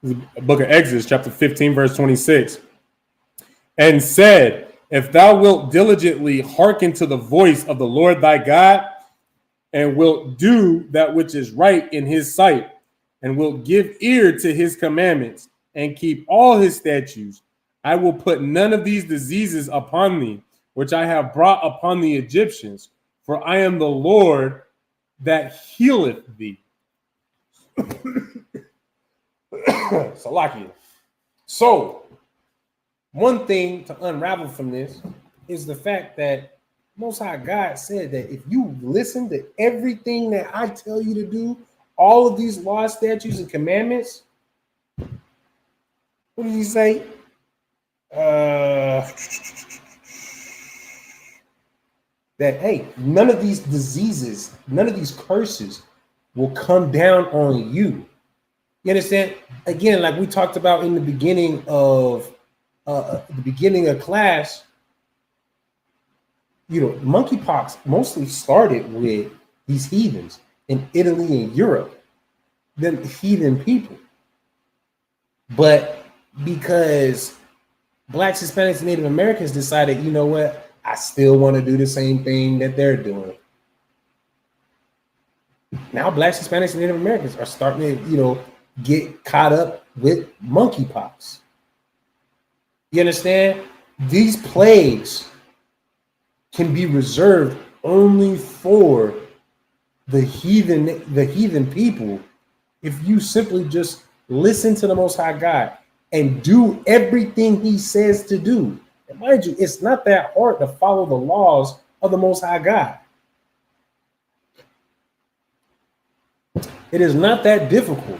The book of Exodus, chapter 15, verse 26. And said, if thou wilt diligently hearken to the voice of the Lord thy God, and wilt do that which is right in his sight, and wilt give ear to his commandments, and keep all his statutes, I will put none of these diseases upon thee, which I have brought upon the Egyptians, for I am the Lord that healeth thee. Salakia. So, one thing to unravel from this is the fact that Most High God said that if you listen to everything that I tell you to do, all of these laws, statutes, and commandments, what did he say? That, hey, none of these diseases, none of these curses will come down on you. You understand? Again, like we talked about in the beginning of class, you know, monkeypox mostly started with these heathens in Italy and Europe, them heathen people. But because Blacks, Hispanics, and Native Americans decided, you know what, I still want to do the same thing that they're doing. Now Blacks, Hispanics, and Native Americans are starting to, you know, get caught up with monkeypox. You understand? These plagues can be reserved only for the heathen people if you simply just listen to the Most High God and do everything he says to do. And mind you, it's not that hard to follow the laws of the Most High God. It is not that difficult.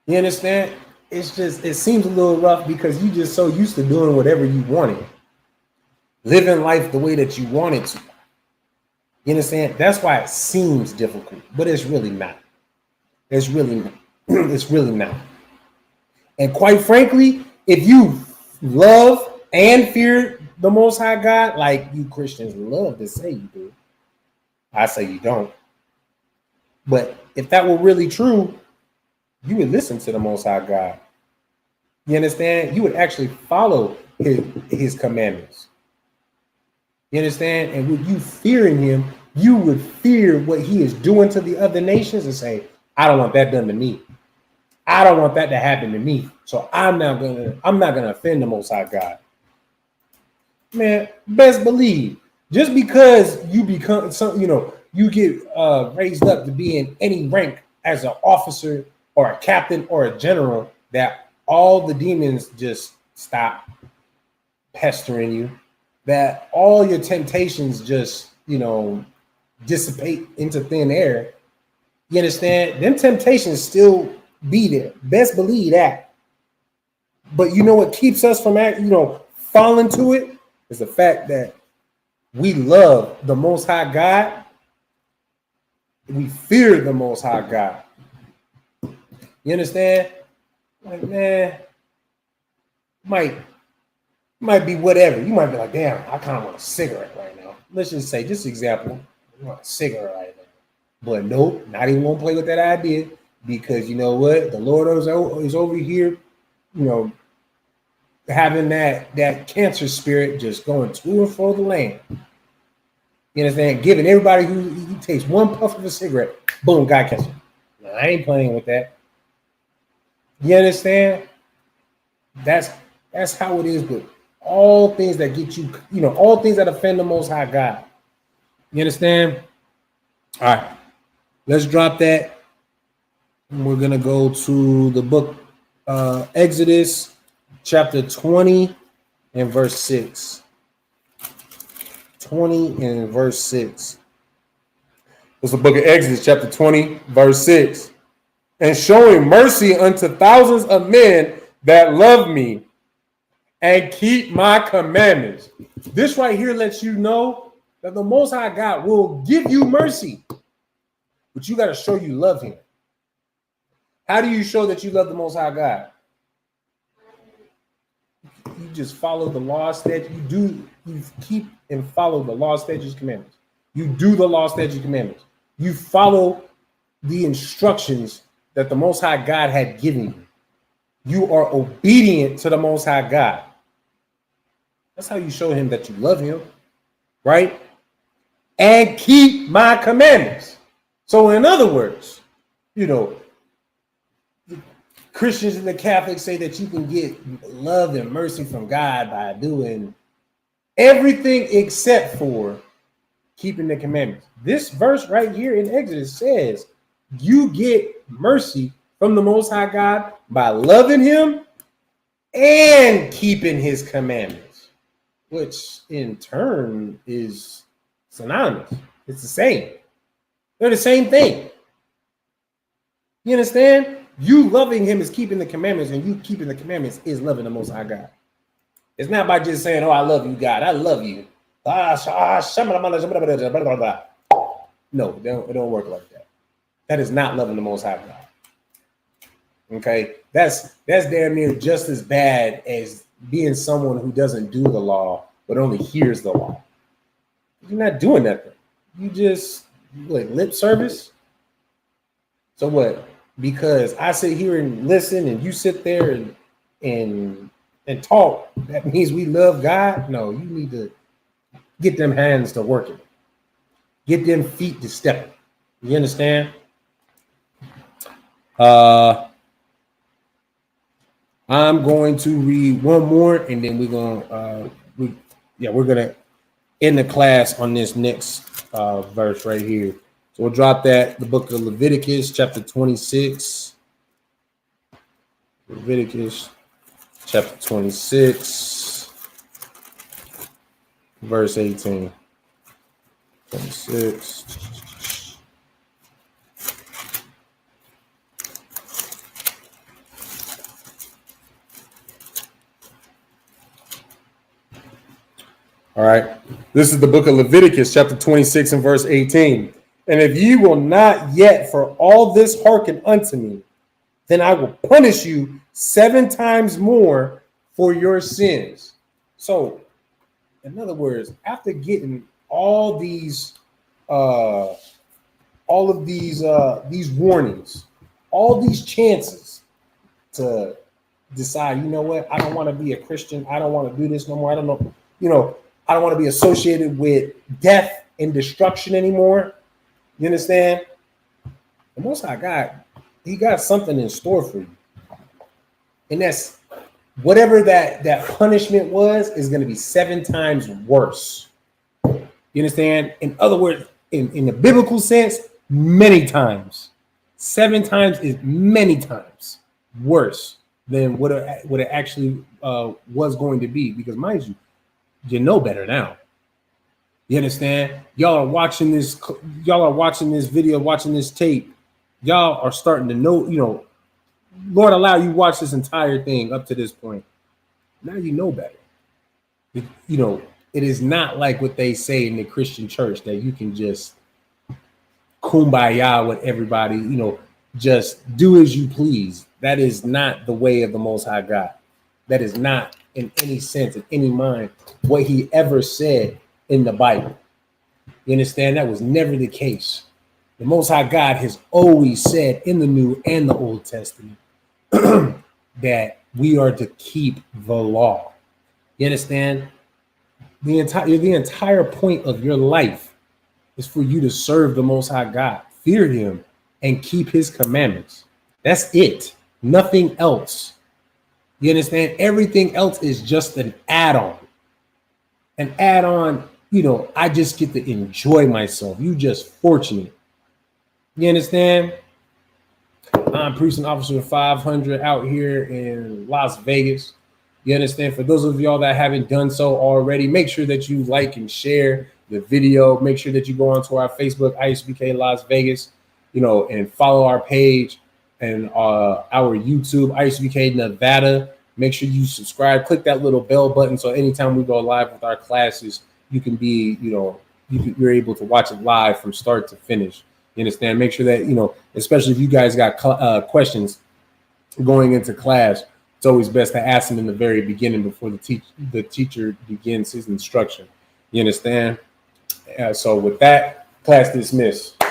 You understand? It's just, it seems a little rough because you just so used to doing whatever you wanted, living life the way that you wanted to. You understand? That's why it seems difficult, but it's really not. It's really not. And quite frankly, if you love and fear the Most High God, like you Christians love to say you do, I say you don't. But if that were really true, you would listen to the Most High God. You understand? You would actually follow his commandments. You understand? And with you fearing him, you would fear what he is doing to the other nations and say, I don't want that done to me. I don't want that to happen to me. So I'm not gonna offend the Most High God. Man, best believe, just because you become some, you know, you get raised up to be in any rank as an officer or a captain or a general, that all the demons just stop pestering you, that all your temptations just, you know, dissipate into thin air. You understand? Them temptations still be there. Best believe that. But you know what keeps us from, you know, falling to it is the fact that we love the Most High God. We fear the Most High God. You understand? Like, man, might be whatever. You might be like, damn, I kind of want a cigarette right now. Let's just say, just example, I want a cigarette right now. But nope, not even gonna play with that idea, because you know what? The Lord is over here, you know, having that cancer spirit just going to and fro the land. You understand? Giving everybody who takes one puff of a cigarette, boom, God catch him. Now, I ain't playing with that. You understand? That's how it is with all things that get you, you know, all things that offend the Most High God. You understand? All right, let's drop that. And we're gonna go to the book Exodus chapter 20 and verse 6. 20 and verse 6. It's the book of Exodus, chapter 20, verse 6. And showing mercy unto thousands of men that love me and keep my commandments. This right here lets you know that the Most High God will give you mercy, but you got to show you love him. How do you show that you love the Most High God? You just follow the law, statutes. You keep and follow the law, statutes, commandments. You do the law, statutes, commandments. You follow the instructions that the Most High God had given you. You are obedient to the Most High God. That's how you show him that you love him, right? And keep my commandments. So in other words, Christians and the Catholics say that you can get love and mercy from God by doing everything except for keeping the commandments. This verse right here in Exodus says you get mercy from the Most High God by loving him and keeping his commandments, which in turn is synonymous. It's the same. They're the same thing. You understand? You loving him is keeping the commandments, and you keeping the commandments is loving the Most High God. It's not by just saying, oh, I love you, God. I love you. No, it don't work like that. That is not loving the Most High God. Okay? That's damn near just as bad as being someone who doesn't do the law, but only hears the law. You're not doing nothing. You just lip service. So what? Because I sit here and listen and you sit there and talk, that means we love God? No, you need to get them hands to working. Get them feet to stepping. You understand? I'm going to read one more and then we're gonna end the class on this next verse right here. So we'll drop that, the book of Leviticus, chapter 26. Leviticus, chapter 26, verse 18. 26. All right. This is the book of Leviticus, chapter 26 and verse 18. And if ye will not yet for all this hearken unto me, then I will punish you 7 times more for your sins. So, in other words, after getting all these warnings, all these chances to decide, you know what, I don't want to be a Christian. I don't want to do this no more. I don't know, I don't want to be associated with death and destruction anymore. You understand? The Most High God, he got something in store for you. And that's whatever that punishment was is going to be 7 times worse. You understand? In other words, in the biblical sense, many times. 7 times is many times worse than what it actually was going to be. Because mind you, you know better now. You understand? Y'all are watching this video, watching this tape. Y'all are starting to know, Lord allow you watch this entire thing up to this point. Now you know better. It is not like what they say in the Christian church that you can just kumbaya with everybody, just do as you please. That is not the way of the Most High God. That is not in any sense, in any mind, what he ever said in the Bible. You understand? That was never the case. The Most High God has always said in the New and the Old Testament that we are to keep the law. You understand? The entire point of your life is for you to serve the Most High God, fear him, and keep his commandments. That's it. Nothing else. You understand? Everything else is just an add-on. An add-on, I just get to enjoy myself. You just fortunate. You understand? I'm Precinct Officer 500 out here in Las Vegas. You understand? For those of y'all that haven't done so already, make sure that you like and share the video. Make sure that you go onto our Facebook, ISUPK Las Vegas, and follow our page and our YouTube, ISUPK Nevada. Make sure you subscribe, click that little bell button, so anytime we go live with our classes, you can be, you're able to watch it live from start to finish. You understand? Make sure that, especially if you guys got questions going into class, it's always best to ask them in the very beginning before the teacher begins his instruction. You understand? So with that, class dismissed.